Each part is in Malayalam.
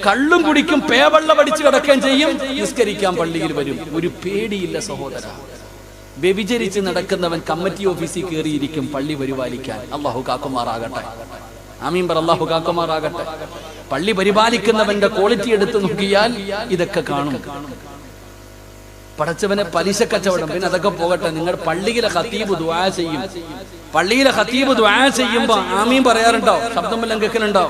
കള്ളും കുടിക്കും, പേവെള്ള പഠിച്ചു കിടക്കുകയും ചെയ്യും, നിസ്കരിക്കാൻ പള്ളിയിൽ വരും. ഒരു പേടിയില്ല സഹോദര. വ്യഭിചരിച്ച് നടക്കുന്നവൻ കമ്മിറ്റി ഓഫീസിൽ കയറിയിരിക്കും പള്ളി പരിപാലിക്കാൻ. അള്ളാഹു കാക്കുമാറാകട്ടെ. ആമീൻ പറ. അള്ളാഹു കാക്കുമാറാകട്ടെ. പള്ളി പരിപാലിക്കുന്നവന്റെ ക്വാളിറ്റി എടുത്തു നോക്കിയാൽ ഇതൊക്കെ കാണും. പടച്ചവനെ പലിശ കച്ചവടം, പിന്നെ അതൊക്കെ പോകട്ടെ. നിങ്ങൾ പള്ളിയിലെ ഖതീബ് ദുആ ചെയ്യും. പള്ളിയിലെ ഖതീബ് ദുആ ചെയ്യുമ്പോ ആമീൻ പറയാറുണ്ടോ? ശബ്ദം വല്ലതും കേൾക്കുന്നുണ്ടോ?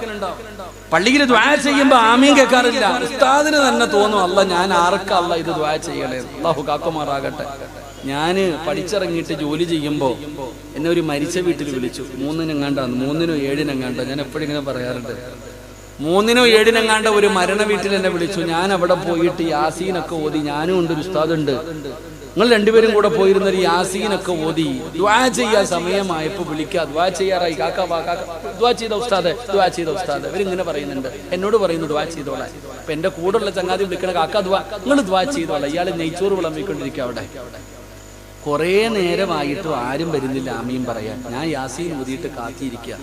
പള്ളിയിൽ ദുആ ചെയ്യുമ്പോ ആമീൻ കേൾക്കാറില്ല. ഉസ്താദിന് തന്നെ തോന്നും, അല്ല ഞാൻ ആർക്കല്ല ഇത് ദുആ ചെയ്യണേ. അല്ലാഹു കാക്കുമാറാകട്ടെ. ഞാന് പഠിച്ചിറങ്ങിയിട്ട് ജോലി ചെയ്യുമ്പോ എന്നെ ഒരു മരിച്ച വീട്ടിൽ വിളിച്ചു. 3-നെങ്ങാണ്ടാണ്, 3-നോ 7-നെങ്ങാണ്ടോ. ഞാൻ എപ്പോഴും ഇങ്ങനെ പറയാറുണ്ട്, 3-നോ 7-നെങ്ങാണ്ട ഒരു മരണ വീട്ടിൽ എന്നെ വിളിച്ചു. ഞാൻ അവിടെ പോയിട്ട് യാസീനൊക്കെ ഓതി. ഞാനും ഉണ്ട്, ഒരു ഉസ്താദുണ്ട്. നിങ്ങൾ രണ്ടുപേരും കൂടെ പോയിരുന്നൊരു യാസീനൊക്കെ ഓതി ദുആ ചെയ്യാൻ സമയമായപ്പോ വിളിക്കുക. ദുആ ചെയ്യാറായി. കാക്ക വാ, കാക്ക ദുആ ചെയ്ത ഉസ്താദെ, ദുആ ചെയ്ത ഉസ്താദെ. ഇവരിങ്ങനെ പറയുന്നുണ്ട്, എന്നോട് പറയുന്നു ദുആ ചെയ്തോളാം. അപ്പൊ എന്റെ കൂടെയുള്ള ചങ്ങാതി വിളിക്കണ, കാക്ക ദുആ, നിങ്ങൾ ദുആ ചെയ്തോളാം. ഇയാൾ നെയ്ച്ചോറ് വിളമ്പിക്കൊണ്ടിരിക്കുക അവിടെ. കുറെ നേരമായിട്ടും ആരും വരുന്നില്ല ആമീൻ പറയാൻ. ഞാൻ യാസീൻ ഓതിയിട്ട് കാത്തിരിക്കുക.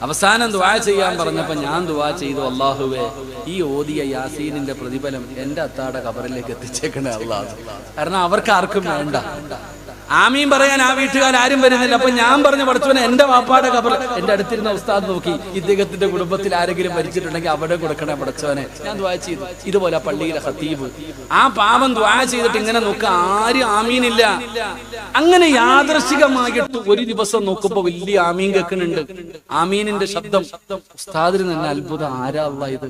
അവസാനം ദുആ ചെയ്യാൻ പറഞ്ഞപ്പോ ഞാൻ ദുആ ചെയ്തു, അല്ലാഹുവേ ഈ ഓതിയ യാസീനിന്റെ പ്രതിഫലം എന്റെ അത്താടെ ഖബറിലേക്ക് എത്തിച്ചേക്കണേ അല്ലാഹ്. കാരണം അവർക്ക് ആർക്കും വേണ്ട. ആമീൻ പറയാൻ ആ വീട്ടുകാർ ആരും വരുന്നില്ല. അപ്പൊ ഞാൻ പറഞ്ഞു, പഠിച്ചവനെ എന്റെ വാപ്പാടെ ഖബർ. എന്റെ അടുത്തിരുന്ന ഉസ്താദ് നോക്കി, ഇദ്ദേഹത്തിന്റെ കുടുംബത്തിൽ ആരെങ്കിലും മരിച്ചിട്ടുണ്ടെങ്കിൽ അവിടെ കൊടുക്കണേ പഠിച്ചവനെ. ഞാൻ ദുആ ചെയ്തു. ഇതുപോലെ പള്ളിയിലെ ഖതീബ് ആ പാവം ദുആ ചെയ്തിട്ട് ഇങ്ങനെ നോക്ക, ആരും ആമീനില്ല. അങ്ങനെ യാദൃശികമായിട്ട് ഒരു ദിവസം നോക്കുമ്പോ വലിയ ആമീൻ കേൾക്കുന്നുണ്ട്. ആമീനിന്റെ ശബ്ദം. ഉസ്താദിന് തന്നെ അത്ഭുതം, ആരാ അല്ലാഹ് ഇത്?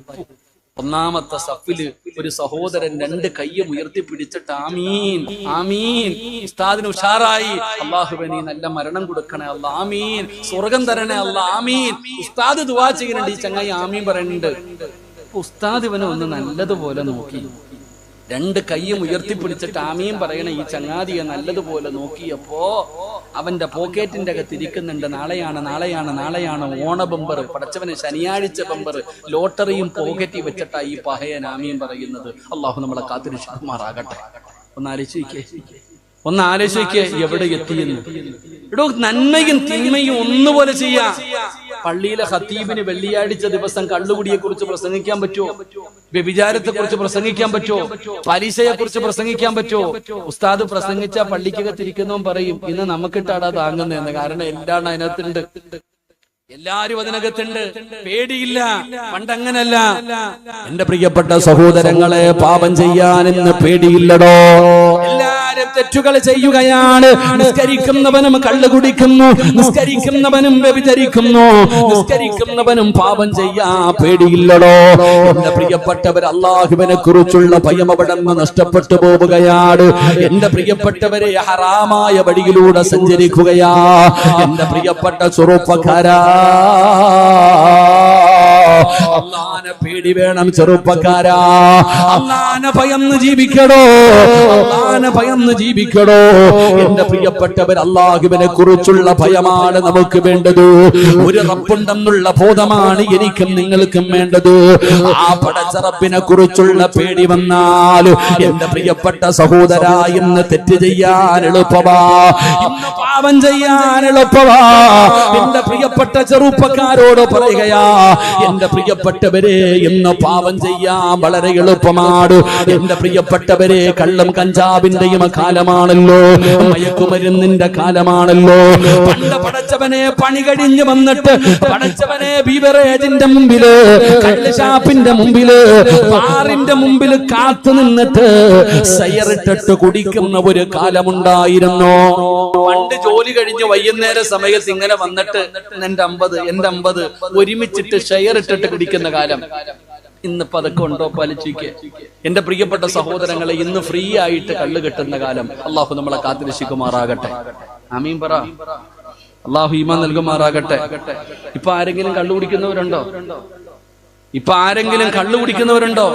ഒന്നാമത്തെ സഫില് ഒരു സഹോദരൻ 2 കൈയും ഉയർത്തിപ്പിടിച്ചിട്ട് ആമീൻ ആമീൻ. ഉസ്താദിന് ഉഷാറായി. അല്ലാഹുവേ നീ നല്ല മരണം കൊടുക്കണേ അല്ലാ, ആമീൻ. സ്വർഗം തരണേ അല്ലാ, ആമീൻ. ഉസ്താദ് ദുആ ചെയ്യുന്നുണ്ട്, ഈ ചങ്ങായി ആമീൻ പറയുന്നുണ്ട്. ഉസ്താദ് ഇവനെ ഒന്ന് നല്ലതുപോലെ നോക്കി, 2 കൈയും ഉയർത്തിപ്പിടിച്ചിട്ട് ആമീൻ പറയണ ഈ ചങ്ങാതിയെ നല്ലതുപോലെ നോക്കിയപ്പോ അവന്റെ പോക്കറ്റിന്റെ അകത്ത് ഇരിക്കുന്നുണ്ട്, നാളെയാണ് ഓണ ബമ്പർ. പടച്ചവനെ ശനിയാഴ്ച ബമ്പർ, ലോട്ടറിയും പോക്കറ്റിൽ വെച്ചിട്ടാ ഈ പഹയൻ ആമീൻ പറയുന്നത്. അള്ളാഹു നമ്മളെ കാത്തിരക്ഷിക്കുമാറാകട്ടെ. ഒന്ന് ആലോചിക്കേ എവിടെ എത്തിയെന്ന്. എടോ, നന്മയും തിന്മയും ഒന്നുപോലെ ചെയ്യാ. പള്ളിയിലെ ഖതീബിന് വെള്ളിയാഴ്ച ദിവസം കള്ളുകുടിയെ കുറിച്ച് പ്രസംഗിക്കാൻ പറ്റുമോ? വ്യഭിചാരത്തെ കുറിച്ച് പ്രസംഗിക്കാൻ പറ്റുമോ? പലിശയെ കുറിച്ച് പ്രസംഗിക്കാൻ പറ്റുമോ? ഉസ്താദ് പ്രസംഗിച്ച പള്ളിക്കകത്തിരിക്കുന്നവൻ പറയും, ഇന്ന് നമുക്കിട്ടാടാ താങ്ങുന്നതെന്ന്. കാരണം എല്ലാം അതിനകത്തുണ്ട്, എല്ലാരും അതിനകത്തുണ്ട്. പേടിയില്ല. പണ്ടങ്ങനല്ല. എന്റെ പ്രിയപ്പെട്ട സഹോദരങ്ങളെ, പാപം ചെയ്യാനെന്ന് പേടിയില്ലടോ. എല്ലാരും തെറ്റുകൾ ചെയ്യുകയാണ്. നിസ്കരിക്കുന്നവനും കള്ളു കുടിക്കുന്നു, നിസ്കരിക്കുന്നവനും വ്യഭിചരിക്കുന്നു, നിസ്കരിക്കുന്നവനും പാപം ചെയ്യാൻ പേടിയില്ലടോ. എന്റെ പ്രിയപ്പെട്ടവർ, അല്ലാഹുവിനെ കുറിച്ചുള്ള ഭയം അവിടെ നിന്ന് നഷ്ടപ്പെട്ടു പോവുകയാണ്. എന്റെ പ്രിയപ്പെട്ടവരെ, ഹറാമായ വഴിയിലൂടെ സഞ്ചരിക്കുകയാ. എന്റെ പ്രിയപ്പെട്ട ചെറുപ്പക്കാരാ, അല്ലാഹുവിനെ പേടി വേണം ചെറുപ്പക്കാരാ. അല്ലാഹുവിനെ ഭയന്ന് ജീവിക്കടോ, അല്ലാഹുവിനെ ഭയന്ന് ജീവിക്കടോ. എന്റെ പ്രിയപ്പെട്ടവർ, അല്ലാഹുവിനെ കുറിച്ചുള്ള ഭയമാണ് നമുക്ക് വേണ്ടത്. ഒരു റബ്ബുണ്ടെന്നുള്ള ബോധമാണ് എനിക്കും നിങ്ങൾക്കും വേണ്ടത്. ആ പടച്ച റബ്ബിനെ കുറിച്ചുള്ള പേടി വന്നാൽ എന്റെ പ്രിയപ്പെട്ട സഹോദരാ, ഇന്ന് തെറ്റ് ചെയ്യാൻ എളുപ്പമാ, ഇന്ന് പാപം ചെയ്യാൻ എളുപ്പമാ. എന്റെ പ്രിയപ്പെട്ട ചെറുപ്പക്കാരോട് പറയുകയാ, എന്റെ പ്രിയപ്പെട്ടവരെ, ഇന്ന് പാപം ചെയ്യാൻ വളരെ എളുപ്പമാണ്. എന്റെ പ്രിയപ്പെട്ടവരെ, കള്ളും കഞ്ചാവിന്റെയും കാലമാണല്ലോ, മയക്കുമരുന്നിന്റെ കാലമാണല്ലോ. പണ്ട് പടച്ചവനെ പണി കഴിഞ്ഞ് വന്നിട്ട് പടച്ചവനെ ബീവറേജിന്റെ മുമ്പില്, കള്ള് ഷാപ്പിന്റെ മുമ്പില്, ബാറിന്റെ മുമ്പിൽ കാത്തു നിന്നിട്ട് സയറിട്ടിട്ട് കുടിക്കുന്ന ഒരു കാലമുണ്ടായിരുന്നു. പണ്ട് ജോലി കഴിഞ്ഞ് വൈകുന്നേര സമയത്ത് ഇങ്ങനെ വന്നിട്ട് എന്റെ 50 ഒരുമിച്ചിട്ട് ഷെയർ ഇട്ടിട്ട് കുടിക്കുന്ന കാലം. ഇന്നിപ്പോ അതൊക്കെ ഉണ്ടോ? പാലിച്ചിക്ക്. എന്റെ പ്രിയപ്പെട്ട സഹോദരങ്ങളെ, ഇന്ന് ഫ്രീ ആയിട്ട് കള്ളു കെട്ടുന്ന കാലം. അള്ളാഹു നമ്മളെ കാത്തിരക്ഷിക്കുമാറാകട്ടെ. ആമീൻ പറ. അള്ളാഹു ഈമാൻ നൽകുമാറാകട്ടെ. ഇപ്പൊ ആരെങ്കിലും കള്ളു കുടിക്കുന്നവരുണ്ടോ? ഇപ്പൊ ആരെങ്കിലും കള്ളു കുടിക്കുന്നവരുണ്ടോ?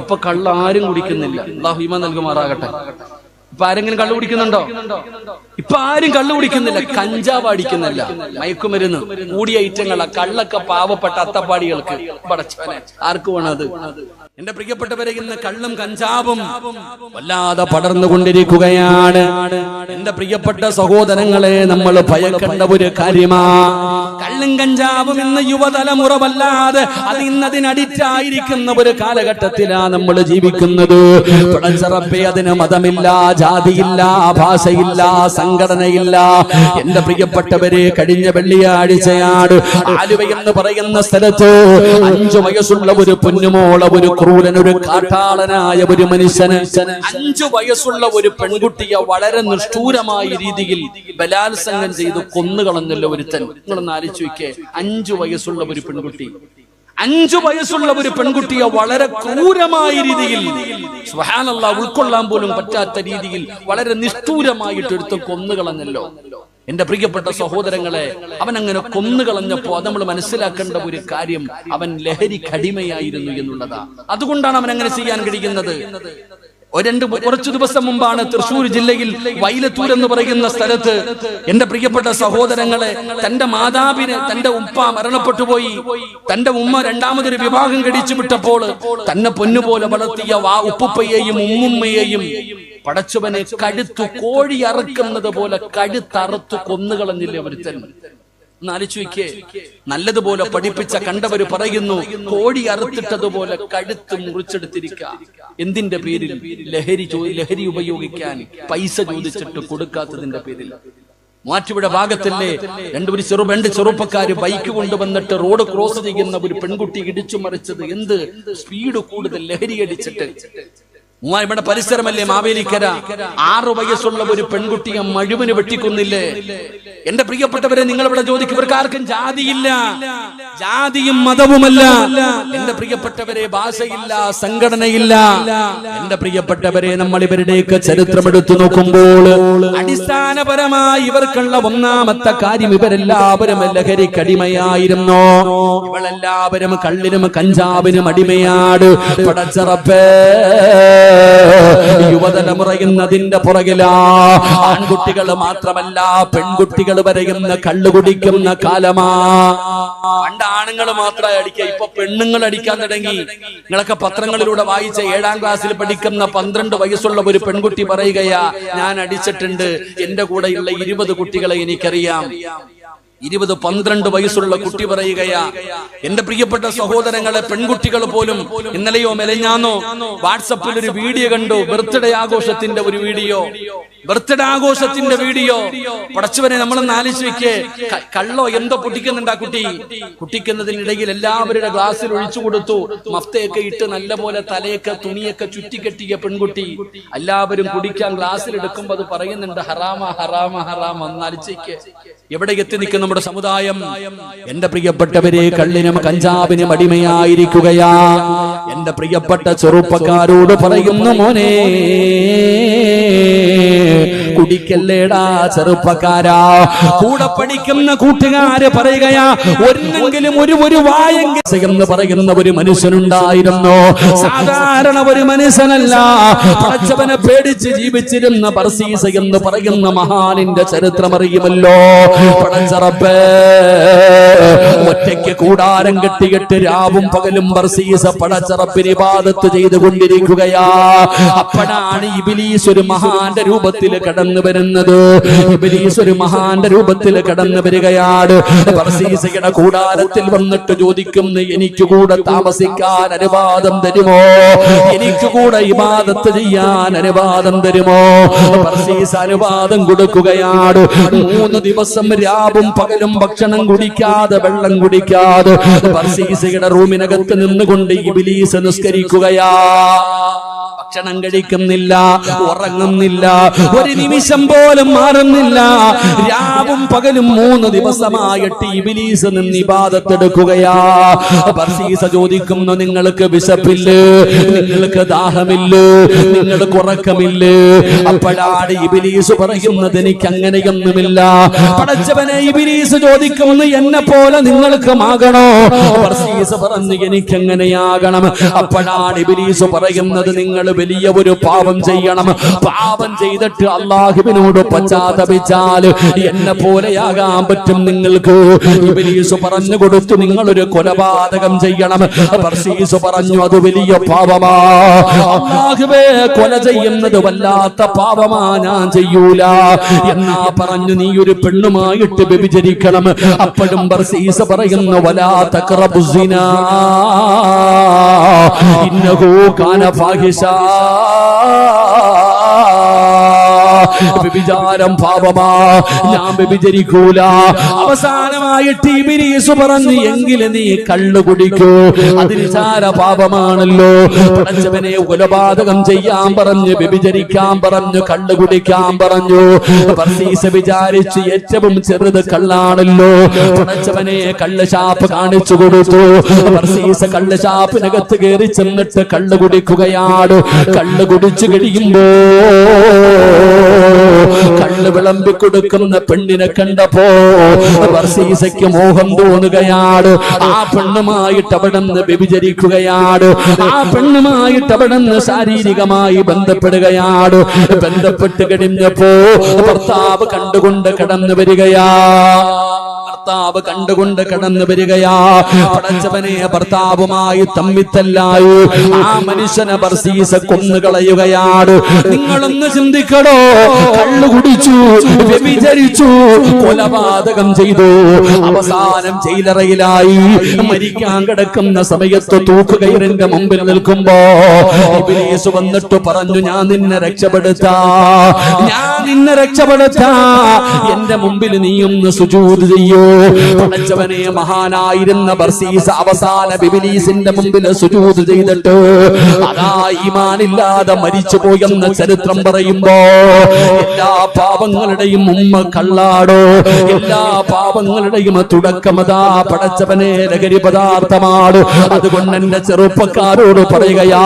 ഇപ്പൊ കള്ള് ആരും കുടിക്കുന്നില്ല. അള്ളാഹു ഈമാൻ നൽകുമാറാകട്ടെ. ഇപ്പൊ ആരെങ്കിലും കള്ളു കുടിക്കുന്നുണ്ടോ? ഇപ്പൊ ആരും കള്ളു കുടിക്കുന്നില്ല, കഞ്ചാവ് അടിക്കുന്നില്ല, മയക്കുമരുന്ന് കൂടിയ ഐറ്റങ്ങളാ. കള്ളൊക്കെ പാവപ്പെട്ട അത്തപ്പാടികൾക്ക്. പടച്ചവനെ, ആർക്ക് വേണത്? എന്റെ പ്രിയപ്പെട്ടവരെ, ഇന്ന് കള്ളും കഞ്ചാവും വല്ലാതെ പടർന്നുകൊണ്ടിരിക്കുകയാണ്. എന്റെ പ്രിയപ്പെട്ട സഹോദരങ്ങളെ, നമ്മൾ ഭയക്കേണ്ട ഒരു കാര്യമാ കള്ളും കഞ്ചാവും. ഇന്ന് യുവതലമുറ വല്ലാതെ അതിനടിച്ചായിരിക്കുന്ന ഒരു കാലഘട്ടത്തിലാ നമ്മൾ ജീവിക്കുന്നത്. പടച്ചറപ്പേ, അതിന് മതമില്ല, ജാതിയില്ല, ഭാഷയില്ല, സംഘടനയില്ല. എന്റെ പ്രിയപ്പെട്ടവരെ, കഴിഞ്ഞ വെള്ളിയാഴ്ചയാണ് ആലുവ എന്ന് പറയുന്ന സ്ഥലത്ത് 5 വയസ്സുള്ള ഒരു പൊന്നുമോള, ഒരു ക്രൂരൻ, ഒരു കാട്ടാളനായ ഒരു മനുഷ്യന് 5 വയസ്സുള്ള ഒരു പെൺകുട്ടിയെ വളരെ നിഷ്ഠൂരമായ രീതിയിൽ ബലാത്സംഗം ചെയ്ത് കൊന്നുകളഞ്ഞല്ലോ ഒരുത്തൻ. നിങ്ങളൊന്ന് ആലോചിച്ച് നോക്കിയേ, 5 വയസ്സുള്ള ഒരു പെൺകുട്ടി, 5 വയസ്സുള്ള ഒരു പെൺകുട്ടിയെ വളരെ ക്രൂരമായ രീതിയിൽ, സുബ്ഹാനല്ലാഹ്, ഉൾക്കൊള്ളാൻ പോലും പറ്റാത്ത രീതിയിൽ വളരെ നിഷ്ഠൂരമായിട്ട് ഒരുത്തൻ കൊന്നുകളഞ്ഞല്ലോ. എന്റെ പ്രിയപ്പെട്ട സഹോദരങ്ങളെ, അവൻ അങ്ങനെ കൊന്നുകളഞ്ഞപ്പോ അത് നമ്മൾ മനസ്സിലാക്കേണ്ട ഒരു കാര്യം, അവൻ ലഹരിക്കടിമയായിരുന്നു എന്നുള്ളതാ. അതുകൊണ്ടാണ് അവൻ അങ്ങനെ ചെയ്യാൻ കഴിയുന്നത്. കുറച്ചു ദിവസം മുമ്പാണ് തൃശ്ശൂർ ജില്ലയിൽ വൈലത്തൂർ എന്ന് പറയുന്ന സ്ഥലത്ത് എന്റെ പ്രിയപ്പെട്ട സഹോദരങ്ങളെ, തന്റെ മാതാവിന്, തന്റെ ഉപ്പ മരണപ്പെട്ടു പോയി. തന്റെ ഉമ്മ 2ാമതൊരു വിവാഹം കഴിച്ചു വിട്ടപ്പോൾ തന്നെ പൊന്നുപോലെ വളർത്തിയ ഉപ്പുപ്പയെയും ഉമ്മുമ്മയെയും പടച്ചവനെ കഴുത്തു കോഴി അറുക്കുന്നത് പോലെ കഴുത്തറുത്തു കൊന്നുകളഞ്ഞില്ലേ ഒരുത്തൻ. ആലോചിക്കേ, നല്ലതുപോലെ പഠിപ്പിച്ച കണ്ടവര് പറയുന്നു, കോഴി അറുത്തിട്ടതുപോലെ കഴുത്ത് മുറിച്ചെടുത്തിരിക്കുക. എന്തിന്റെ പേരിൽ? ലഹരി ഉപയോഗിക്കാൻ പൈസ ചോദിച്ചിട്ട് കൊടുക്കാത്തതിന്റെ പേരിൽ. മൂവാറ്റുപുഴ ഭാഗത്തല്ലേ രണ്ട് ചെറുപ്പക്കാര് ബൈക്ക് കൊണ്ടുവന്നിട്ട് റോഡ് ക്രോസ് ചെയ്യുന്ന ഒരു പെൺകുട്ടി ഇടിച്ചു മറിച്ചത്. എന്ത് സ്പീഡ് കൂടുതൽ, ലഹരി അടിച്ചിട്ട്. ഇവിടെ പരിസരമല്ലേ മാവേലിക്കര, 6 വയസ്സുള്ള ഒരു പെൺകുട്ടിയെ മഴുവിന് വെട്ടിക്കൊന്നില്ലേ. എന്റെ പ്രിയപ്പെട്ടവരെ, നിങ്ങളിവിടെ ചോദിക്കും, ഇവർക്ക് ആർക്കും ജാതിയില്ല, ജാതിയും മതവുമല്ല. എന്റെ പ്രിയപ്പെട്ടവരെ, ഭാഷയില്ല, സംഘടനയില്ല. എന്റെ പ്രിയപ്പെട്ടവരെ, നമ്മൾ ഇവരുടെയൊക്കെ ചരിത്രം എടുത്തു നോക്കുമ്പോൾ അടിസ്ഥാനപരമായി ഇവർക്കുള്ള ഒന്നാമത്തെ കാര്യം, ഇവരെല്ലാവരും ലഹരിക്കടിമയായിരുന്നു. ഇവളെല്ലാവരും കള്ളിനും കഞ്ചാവിനും അടിമയാണ്. പടച്ചറപ്പേ, യുവതലമുറ എന്നതിന്റെ പുറകിലാ. ആൺകുട്ടികൾ മാത്രമല്ല, പെൺകുട്ടികൾ വരെ ഇന്ന് കള്ളു കുടിക്കുന്ന കാലമാ. പണ്ട് ആണുങ്ങൾ മാത്രമായി അടിക്കുക, ഇപ്പൊ പെണ്ണുങ്ങൾ അടിക്കാൻ തുടങ്ങി. നിങ്ങളൊക്കെ പത്രങ്ങളിലൂടെ വായിച്ച 7ാം ക്ലാസ്സിൽ പഠിക്കുന്ന 12 വയസ്സുള്ള ഒരു പെൺകുട്ടി പറയുകയാ, ഞാൻ അടിച്ചിട്ടുണ്ട്, എന്റെ കൂടെയുള്ള 20 കുട്ടികളെ എനിക്കറിയാം. 12 വയസ്സുള്ള കുട്ടി പറയുകയാ. എന്റെ പ്രിയപ്പെട്ട സഹോദരങ്ങളെ, പെൺകുട്ടികൾ പോലും ഇന്നലെയോ മെലഞ്ഞാന്നോ വാട്സപ്പിൽ ഒരു വീഡിയോ കണ്ടു. ബർത്ത്ഡേ ആഘോഷത്തിന്റെ ഒരു വീഡിയോ. പടച്ചവനെ, നമ്മളൊന്ന് ആലോചിച്ച് വെക്കേ, കള്ളോ എന്തോ പൊട്ടിക്കുന്നുണ്ട് ആ കുട്ടി. കുട്ടിക്കുന്നതിനിടയിൽ എല്ലാവരുടെ ഗ്ലാസ്സിൽ ഒഴിച്ചു കൊടുത്തു. മഫ്തയൊക്കെ ഇട്ട് നല്ലപോലെ തലയൊക്കെ തുണിയൊക്കെ ചുറ്റിക്കെട്ടിയ പെൺകുട്ടി. എല്ലാവരും കുടിക്കാൻ ഗ്ലാസ്സിൽ എടുക്കുമ്പോ അത് പറയുന്നുണ്ട്, ഹറാമ ഹറാമ ഹറാമ. ഒന്ന് ആലോചിക്ക്, എവിടെ എത്തി നിൽക്കും നമ്മുടെ സമുദായം. എന്റെ പ്രിയപ്പെട്ടവരെ, കള്ളിനും കഞ്ചാവിനും അടിമയായിരിക്കുകയാ. എന്റെ പ്രിയപ്പെട്ട ചെറുപ്പക്കാരോട് പറയുന്നു, മോനെ, കുടിക്കല്ലേടാ ചെറുപ്പക്കാരാ. കൂടെ പഠിക്കുന്ന കൂട്ടുകാര് പറയുകയാ, ഒരെങ്കിലും ഒരു വായെങ്കിൽ എന്ന് പറയുന്ന ഒരു മനുഷ്യനുണ്ടായിരുന്നു. സാധാരണ ഒരു മനുഷ്യനല്ല, പടച്ചവനെ പേടിച്ച് ജീവിച്ചിരുന്ന ബർസീസ എന്ന് പറയുന്ന മഹാനിന്റെ ചരിത്രം അറിയുമല്ലോ. പടച്ചറപ്പേ, ഒറ്റയ്ക്ക് കൂടാരം കെട്ടിയിട്ട് രാവും പകലും ബർസീസ പടച്ചറപ്പിന് ഇബാദത്ത് ചെയ്തുകൊണ്ടിരിക്കുകയാ. അപ്പോഴാണ് ഇബ്ലീസ് ഒരു മഹാന്റെ രൂപത്തിൽ കടന്നു വരുന്നത്. ഇബ്ലീസ് ഒരു മഹാന്റെ രൂപത്തിൽ കടന്നു വരികയാണ്. ബർസീസയുടെ കൂടാരത്തിൽ വന്നിട്ട് ചോദിക്കുന്നു, എനിക്ക് കൂടെ താമസിക്കാൻ അനുവാദം തരുമോ? എനിക്ക് കൂടെ ഇബാദത്ത് ചെയ്യാൻ അനുവാദം തരുമോ? ബർസീസ അനുവാദം കൊടുക്കുകയാണ്. 3 ദിവസം രാവും പകലും ഭക്ഷണം കുടിക്കാതെ, വെള്ളം കുടിക്കാതെ ബർസീസയുടെ റൂമിനകത്ത് നിന്നുകൊണ്ട് ഇബ്ലീസ് നിസ്കരിക്കുകയാ. ഭക്ഷണം കഴിക്കുന്നില്ല, ഉറങ്ങുന്നില്ല, ഒരു നിമിഷം പോലും മാറുന്നില്ല. രാവും പകലും 3 ദിവസമായിട്ട് ഇബ്ലീസ് നിന്ന് ഇബാദത്ത് എടുക്കുകയാ. ബർസീസ ചോദിക്കുന്നു, നിങ്ങൾക്ക് വിശപ്പില്ലേ? നിങ്ങൾക്ക് ദാഹമില്ലേ? നിങ്ങൾക്ക് ഉറക്കമില്ലേ? അപ്പോഴാണ് ഇബ്ലീസ് പറയുന്നത്, എനിക്ക് അങ്ങനെയൊന്നുമില്ല. പടച്ചവനെ, ഇബ്ലീസ് ചോദിക്കുന്നു, എന്നെ പോലെ നിങ്ങൾക്കും ആകണോ? ബർസീസ പറഞ്ഞു, എനിക്ക് എങ്ങനെയാകണം? അപ്പോഴാണ് ഇബ്ലീസ് പറയുന്നത്, നിങ്ങൾ വലിയ ഒരു പാപം ചെയ്യണം. പാപം ചെയ്തിട്ട് അല്ലാഹുവിനോട് പശ്ചാത്തപിച്ചാൽ എന്നെ പോലെയാകാൻ പറ്റും നിങ്ങൾക്ക്. ഇബ്ലീസ് പറഞ്ഞു കൊടുത്തു, നിങ്ങളൊരു കൊലപാതകം ചെയ്യണം. ബർസീസ് പറഞ്ഞു, അത് വലിയ പാപമാ. അല്ലാഹുവേ, കൊല ചെയ്യുന്നത് വല്ലാത്ത പാപമാ, ഞാൻ ചെയ്യൂല എന്നാ പറഞ്ഞു. നീ ഒരു പെണ്ണുമായിട്ട് വ്യഭിചരിക്കണം. അപ്പോഴും ബർസീസ് പറയുന്നു, വലാ തഖറബുസിനാ ഇന്നഹു കാന ഫാഹിശാ. വ്യഭിചാരം പാപമാ, ഞാൻ വ്യഭിചരിക്കൂല. അവസാനമായിട്ട് ഇബ്ലീസ് പറഞ്ഞു, എങ്കിൽ നീ കള്ളു കുടിക്കൂ, അത് നിസാര പാപമാണല്ലോ. പടച്ചവനെ, കൊലപാതകം ചെയ്യാൻ പറഞ്ഞു, വ്യഭിചരിക്കാൻ പറഞ്ഞു, കള്ളു കുടിക്കാൻ പറഞ്ഞു. ബർസീസ് വിചാരിച്ച് ഏറ്റവും ചെറുത് കള്ളാണല്ലോ. പടച്ചവനെ, കള്ള് ഷാപ്പ് കാണിച്ചു കൊടുത്തു. ബർസീസ് കള്ള് ഷാപ്പിനകത്ത് കയറി ചെന്നിട്ട് കള്ളു കുടിക്കുകയാണ്. കള്ളു കുടിച്ചു കഴിയുമ്പോ കള്ള് വിളമ്പി കൊടുക്കുന്ന പെണ്ണിനെ കണ്ടപ്പോ ബർസീസയ്ക്ക് മോഹം തോന്നുകയാണ്. ആ പെണ്ണുമായിട്ട് അവിടെ നിന്ന് വ്യഭിചരിക്കുകയാണ്. ആ പെണ്ണുമായിട്ട് അവിടെ നിന്ന് ശാരീരികമായി ബന്ധപ്പെടുകയാണ്. ബന്ധപ്പെട്ട് കഴിഞ്ഞപ്പോ ഭർത്താവ് കണ്ടുകൊണ്ട് കടന്നു വരികയാ. ഭർത്താവ് കണ്ടുകൊണ്ട് കടന്നു വരികയാ. പടച്ചവനെ, ഭർത്താവുമായി തമ്മിത്തല്ലായി ആ മനുഷ്യനെ ബർസീസ കൊന്നുകളയുകയാണ്. നിങ്ങളൊന്ന് ചിന്തിക്കടോ, കള്ളു കുടിച്ചു, വ്യഭിചരിച്ചു, കൊലപാതകം ചെയ്തു, അവസാനം ജയിലറയിലായി. മരിക്കാൻ കിടക്കുന്ന സമയത്ത് തൂക്കുകയറിന്റെ മുമ്പിൽ നിൽക്കുമ്പോ ഇബ്ലീസ് വന്നിട്ട് പറഞ്ഞു, ഞാൻ നിന്നെ രക്ഷപ്പെടുത്താ, ഞാൻ നിന്നെ രക്ഷപ്പെടുത്താ, എന്റെ മുമ്പിൽ നീയൊന്ന് സുജൂദ് ചെയ്യൂ. പടച്ചവനെ, മഹാനായിരുന്ന ബർസീസ് അവസാന ഇബ്ലീസിന്റെ മുമ്പിൽ സുജൂദ് ചെയ്തിട്ട് അതാ ഈമാനില്ലാതെ മരിച്ചു പോയെന്ന ചരിത്രം പറയുമ്പോ എല്ലാ പാപങ്ങളുടെയും ഉമ്മ കള്ളാടോ, എല്ലാ പാപങ്ങളുടെയും തുടക്കമതാ പടച്ചവനെ ലഹരി പദാർത്ഥമാണ്. അതുകൊണ്ട് എന്റെ ചെറുപ്പക്കാരോട് പറയുകയാ,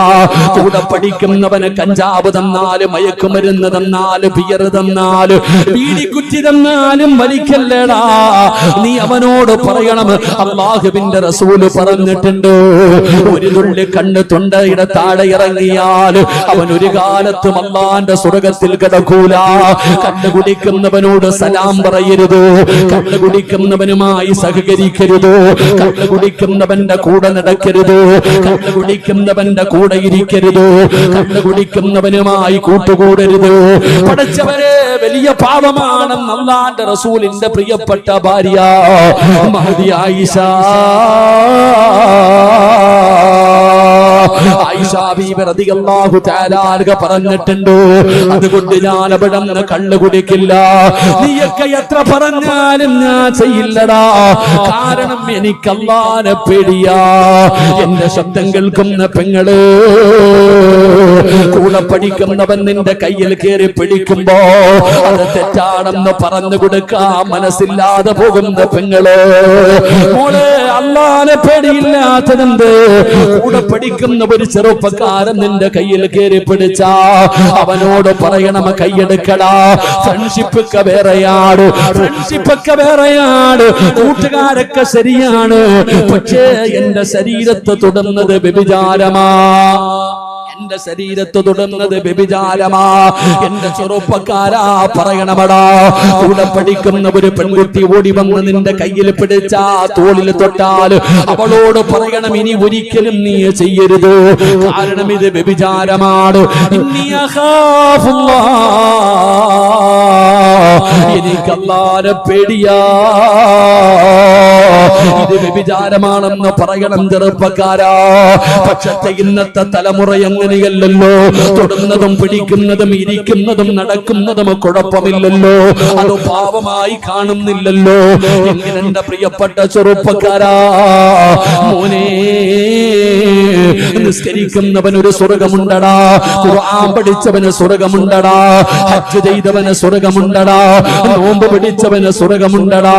കൂടെ പഠിക്കുന്നവന് കഞ്ചാവ് തന്നാല്, മയക്കുമരുന്ന് തന്നാല്, ബിയർ തന്നാല്, ബീഡിക്കുറ്റി തന്നാലും വലിക്കല്ലേടാ. നീ അവനോട് പറയണം, അല്ലാഹുവിന്റെ റസൂല് പറഞ്ഞിട്ടുണ്ട്, ഒരു തുള്ളി കണ്ണ് തൊണ്ടയുടെ താഴെ ഇറങ്ങിയാൽ അവൻ ഒരു കാലത്തും അല്ലാഹുവിന്റെ സ്വർഗ്ഗത്തിൽ കിടക്കൂല. കണ്ണ് കുടിക്കുന്നവനോട് സലാം പറയരുത്, കണ്ണ് കുടിക്കുന്നവനുമായി സഹകരിക്കരുത്, കണ്ണ് കുടിക്കുന്നവന്റെ കൂടെ നടക്കരുത്, കണ്ണ് കുടിക്കുന്നവന്റെ കൂടെ ഇരിക്കരുത്, കണ്ണ് കുടിക്കുന്നവനുമായി കൂട്ടുകൂടരുത്. പടച്ചവരെ, വലിയ പാപമാണെന്ന് അല്ലാഹുവിന്റെ റസൂലിന്റെ പ്രിയപ്പെട്ട ഭാര്യ മഹദി ആയിഷ ബീബി റളിയല്ലാഹു തആല അൻഹ പറഞ്ഞിട്ടുണ്ട്. അതുകൊണ്ട് ഞാൻ അവിടെ നിന്ന് കള്ളു കുടിക്കില്ല. നീയൊക്കെ എത്ര പറഞ്ഞാലും ഞാൻ ചെയ്യില്ലടാ. കാരണം എനിക്ക് അല്ലാഹുവിനെ പേടിയാ. എന്റെ ശബ്ദം കേൾക്കുന്ന പെങ്ങള്, കൂടെ പഠിക്കുന്നവൻ നിന്റെ കയ്യിൽ കയറി പിടിക്കുമ്പോ അത് തെറ്റാണെന്ന് പറഞ്ഞു കൊടുക്കാൻ മനസ്സില്ലാതെ പോകുന്ന പെങ്ങള്, മോളെ, അല്ലാഹുവിനെ പേടിയില്ലാത്തതെന്ത്? കൂടെ പഠിക്കുന്ന ഒരു ചെറുപ്പക്കാരൻ നിന്റെ കയ്യിൽ കയറി പിടിച്ചാ അവനോട് പറയണം, കൈയെടുക്കടാ. ഫ്രണ്ട്ഷിപ്പൊക്കെ വേറെയാണ്, ഫ്രണ്ട്ഷിപ്പൊക്കെ വേറെയാണ്, കൂട്ടുകാരൊക്കെ ശരിയാണ്, പക്ഷേ എന്റെ ശരീരത്തെ തൊടുന്നത് വ്യഭിചാരമാ, എന്റെ ശരീരത്ത് തൊടുന്നത് വ്യഭിചാരമാ. എന്റെ ചെറുപ്പക്കാരാ, പറയണമടാ. കൂടെ പഠിക്കുന്ന ഒരു പെൺകുട്ടി ഓടി വന്ന് നിന്റെ കയ്യിൽ പിടിച്ചാ, തോളിൽ തൊട്ടാൽ അവളോട് പറയണം, ഇനി ഒരിക്കലും നീ ചെയ്യരുത്, കാരണം ഇത് വ്യഭിചാരമാണ്. എനിക്ക് അല്ലാഹുവിനെ പേടിയാ, ഇത് വ്യഭിചാരമാണെന്ന് പറയണം ചെറുപ്പക്കാരാ. പക്ഷേ ഇന്നത്തെ തലമുറ അങ്ങനെയല്ലല്ലോ. തൊടുന്നതും പിടിക്കുന്നതും ഇരിക്കുന്നതും നടക്കുന്നതും കുഴപ്പമില്ലല്ലോ, അത് പാപമായി കാണുന്നില്ലല്ലോ. എങ്ങനെ എന്റെ പ്രിയപ്പെട്ട ചെറുപ്പക്കാരാ, മോനെ, നിസ്കരിക്കുന്നവനൊരു സ്വർഗമുണ്ടടാ, ഖുർആൻ പഠിച്ചവന് സ്വർഗമുണ്ടടാ, ഹജ്ജ് ചെയ്തവന് സ്വർഗമുണ്ടടാ, നോമ്പ് പിടിച്ചവന് സ്വർഗമുണ്ടടാ,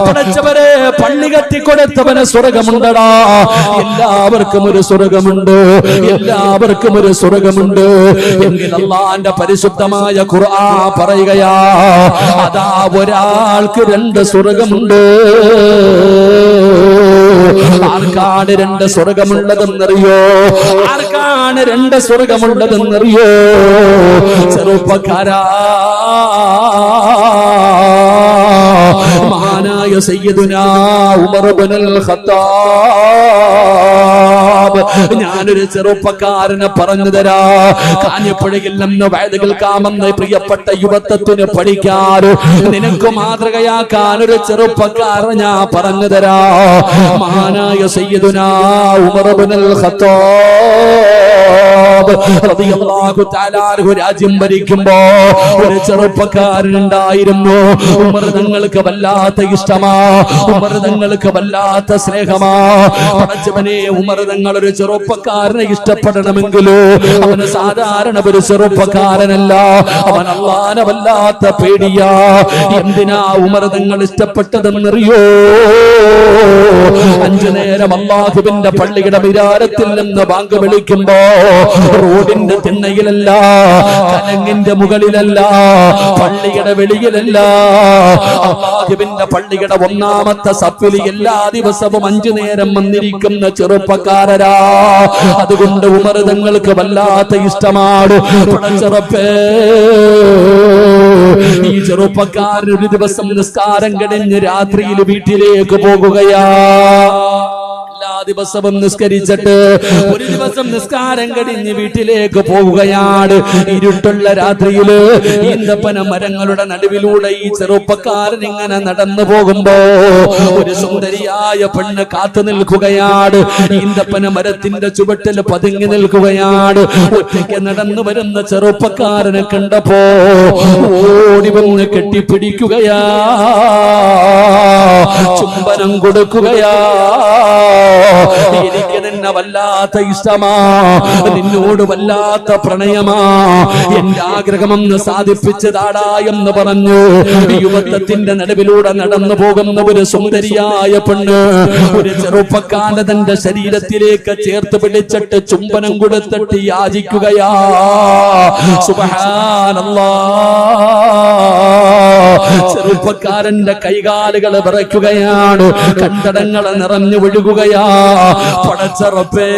പഠിച്ചവരെ പള്ളി കെട്ടിക്കൊടുത്തവന് സ്വർഗമുണ്ടടാ. എല്ലാവർക്കും ഒരു സ്വർഗമുണ്ട്, എല്ലാവർക്കും ഒരു സ്വർഗമുണ്ട്. എങ്കിൽ അല്ലാഹുവിന്റെ പരിശുദ്ധമായ ഖുർആൻ പറയുകയാ, അതാ ഒരാൾക്ക് രണ്ട് സ്വർഗമുണ്ട്. ആർക്കാണ് രണ്ട് സ്വർഗമുള്ളതെന്നറിയോ? ആർക്കാണ് രണ്ട് സ്വർഗമുള്ളതെന്നറിയോ? ചെറുപ്പക്കാരാ, മഹാനായ സയ്യിദുനാ ഉമർ ഇബ്നുൽ ഖത്താബ് ഞാനൊരു ചെറുപ്പക്കാരനെ പറഞ്ഞു തരാ. കാഞ്ഞിപ്പുഴയിൽ നിന്ന് വയത് കേൾക്കാമെന്ന് പ്രിയപ്പെട്ട യുവത്വത്തിന് പഠിക്കാൻ, നിനക്ക് മാതൃകയാക്കാൻ ഒരു ചെറുപ്പക്കാരൻ ഞാൻ പറഞ്ഞു തരാ. മഹാനായ സയ്യിദുനാ ഉമർ ഇബ്നുൽ ഖത്താബ് റളിയല്ലാഹു തആല അൻഹു രാജ്യം ഭരിക്കുമ്പോ ഒരു ചെറുപ്പക്കാരനുണ്ടായിരുന്നു. ഉമർ തങ്ങൾക്ക് വല്ലാത്ത ഇഷ്ടമാ, ഉമർ തങ്ങൾക്ക് വല്ലാത്ത സ്നേഹമാ. പടച്ചവനെ, ഉമർ തങ്ങൾ ഒരു ചെറുപ്പക്കാരനെ ഇഷ്ടപ്പെടണമെങ്കിലോ അവന് സാധാരണ ഒരു ചെറുപ്പക്കാരനല്ല, അവൻ അല്ലാഹുവിനെ വല്ലാത്ത പേടിയാ. എന്തിനാ ഉമർ തങ്ങൾ ഇഷ്ടപ്പെട്ടതെന്നറിയോ? 5 നേരം അല്ലാഹുവിന്റെ പള്ളിയുടെ മിനാരത്തിൽ നിന്ന് ബാങ്ക് വിളിക്കുമ്പോ റോഡിന്റെ തിണ്ണയിലല്ല, കലങ്ങിന്റെ മുകളിലല്ല, പള്ളിയുടെ വെളിയിലല്ല, അല്ലാഹുവിന്റെ പള്ളിയുടെ ഒന്നാമത്തെ സഫിൽ എല്ലാ ദിവസവും 5 നേരം വന്നിരിക്കുന്ന ചെറുപ്പക്കാരരാ. അതുകൊണ്ട് ഉമർ തങ്ങൾക്ക് വല്ലാത്ത ഇഷ്ടമാണ്. പടച്ചറപ്പേ, ഈ ചെറുപ്പക്കാരൻ ഒരു ദിവസം നിസ്കാരം കഴിഞ്ഞ് രാത്രിയിൽ വീട്ടിലേക്ക് പോകുകയാ. എല്ലാ ദിവസവും നിസ്കരിച്ചിട്ട് ഒരു ദിവസം നിസ്കാരം കഴിഞ്ഞ് വീട്ടിലേക്ക് പോവുകയാണ്. ഇരുട്ടുള്ള രാത്രിയില് ഈന്തപ്പന മരങ്ങളുടെ നടുവിലൂടെ ഈ ചെറുപ്പക്കാരൻ ഇങ്ങനെ നടന്നു പോകുമ്പോ ഒരു സുന്ദരിയായ പെണ്ണ് കാത്തു നിൽക്കുകയാണ്. ഈന്തപ്പന മരത്തിന്റെ ചുവട്ടിൽ പതുങ്ങി നിൽക്കുകയാണ്. ഒറ്റയ്ക്ക് നടന്നു വരുന്ന ചെറുപ്പക്കാരനെ കണ്ടപ്പോ ഓടി വന്ന് കെട്ടിപ്പിടിക്കുകയാ, ചുംബനം കൊടുക്കുകയാ. എനിക്ക് നിന്നെ വല്ലാത്ത ഇഷ്ടമാ, നിന്നോട് വല്ലാത്ത പ്രണയമാ, എന്റെ ആഗ്രഹമെന്ന് സാധിപ്പിച്ചതാടാ എന്ന് പറഞ്ഞു യുവത്വത്തിന്റെ നടുവിലൂടെ നടന്നു പോകുന്ന ഒരു സുന്ദരിയായ പെണ്ണ് ഒരു ചെറുപ്പക്കാരൻ തന്റെ ശരീരത്തിലേക്ക് ചേർത്ത് പിടിച്ചിട്ട് ചുംബനം കൊടുത്തിട്ട് യാചിക്കുകയാ. സുബ്ഹാനല്ലാഹ്, ചെറുപ്പക്കാരന്റെ കൈകാലുകൾ വിറയ്ക്കുകയാണ്, കണ്ടടങ്ങൾ നിറഞ്ഞു ഒഴുകുകയാ. പടച്ചറപ്പേ,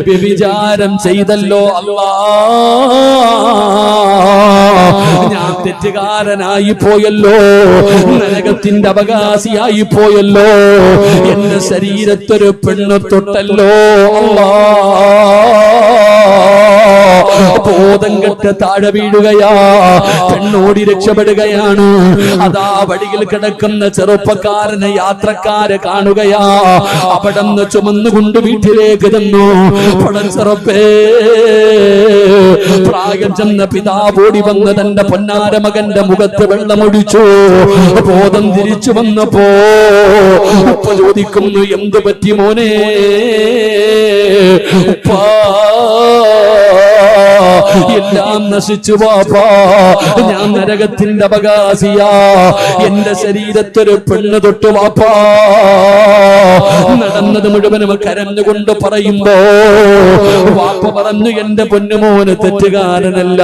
വ്യഭിചാരം ചെയ്തല്ലോ അല്ലാ, ഞാൻ തെറ്റുകാരനായി പോയല്ലോ, നരകത്തിന്റെ അവകാശിയായി പോയല്ലോ, എന്റെ ശരീരത്തൊരു പെണ്ണ് തൊട്ടല്ലോ അല്ലാ. ബോധം കെട്ട് താഴെ വീഴുകയാ, പെണ്ണോടി രക്ഷപ്പെടുകയാണ്. അതാ വഴിയിൽ കിടക്കുന്ന ചെറുപ്പക്കാരനെ യാത്രക്കാരെ കാണുകയാ. അവിടെന്ന് ചുമന്നുകൊണ്ട് വീട്ടിലേക്ക് തന്നു. പടച്ചറപ്പേ, പ്രായം ചെന്ന പിതാവോടി വന്ന് തന്റെ പൊന്നാര മകന്റെ മുഖത്ത് വെള്ളമൊഴിച്ചു. ബോധം തിരിച്ചു വന്നപ്പോ ഉപ്പ ചോദിക്കുന്നു, എന്ത് പറ്റി മോനെ? ഉപ്പാ, എല്ലാം നശിച്ചു വാപ്പാ, ഞാൻ നരകത്തിന്റെ അവകാശിയാ, എന്റെ ശരീരത്തൊരു പെണ്ണ് തൊട്ടു വാപ്പാ. നടന്നത് മുഴുവനും കരഞ്ഞുകൊണ്ട് പറയുമ്പോ വാപ്പ പറഞ്ഞു, എന്റെ പൊന്നുമോന് തെറ്റുകാരനല്ല,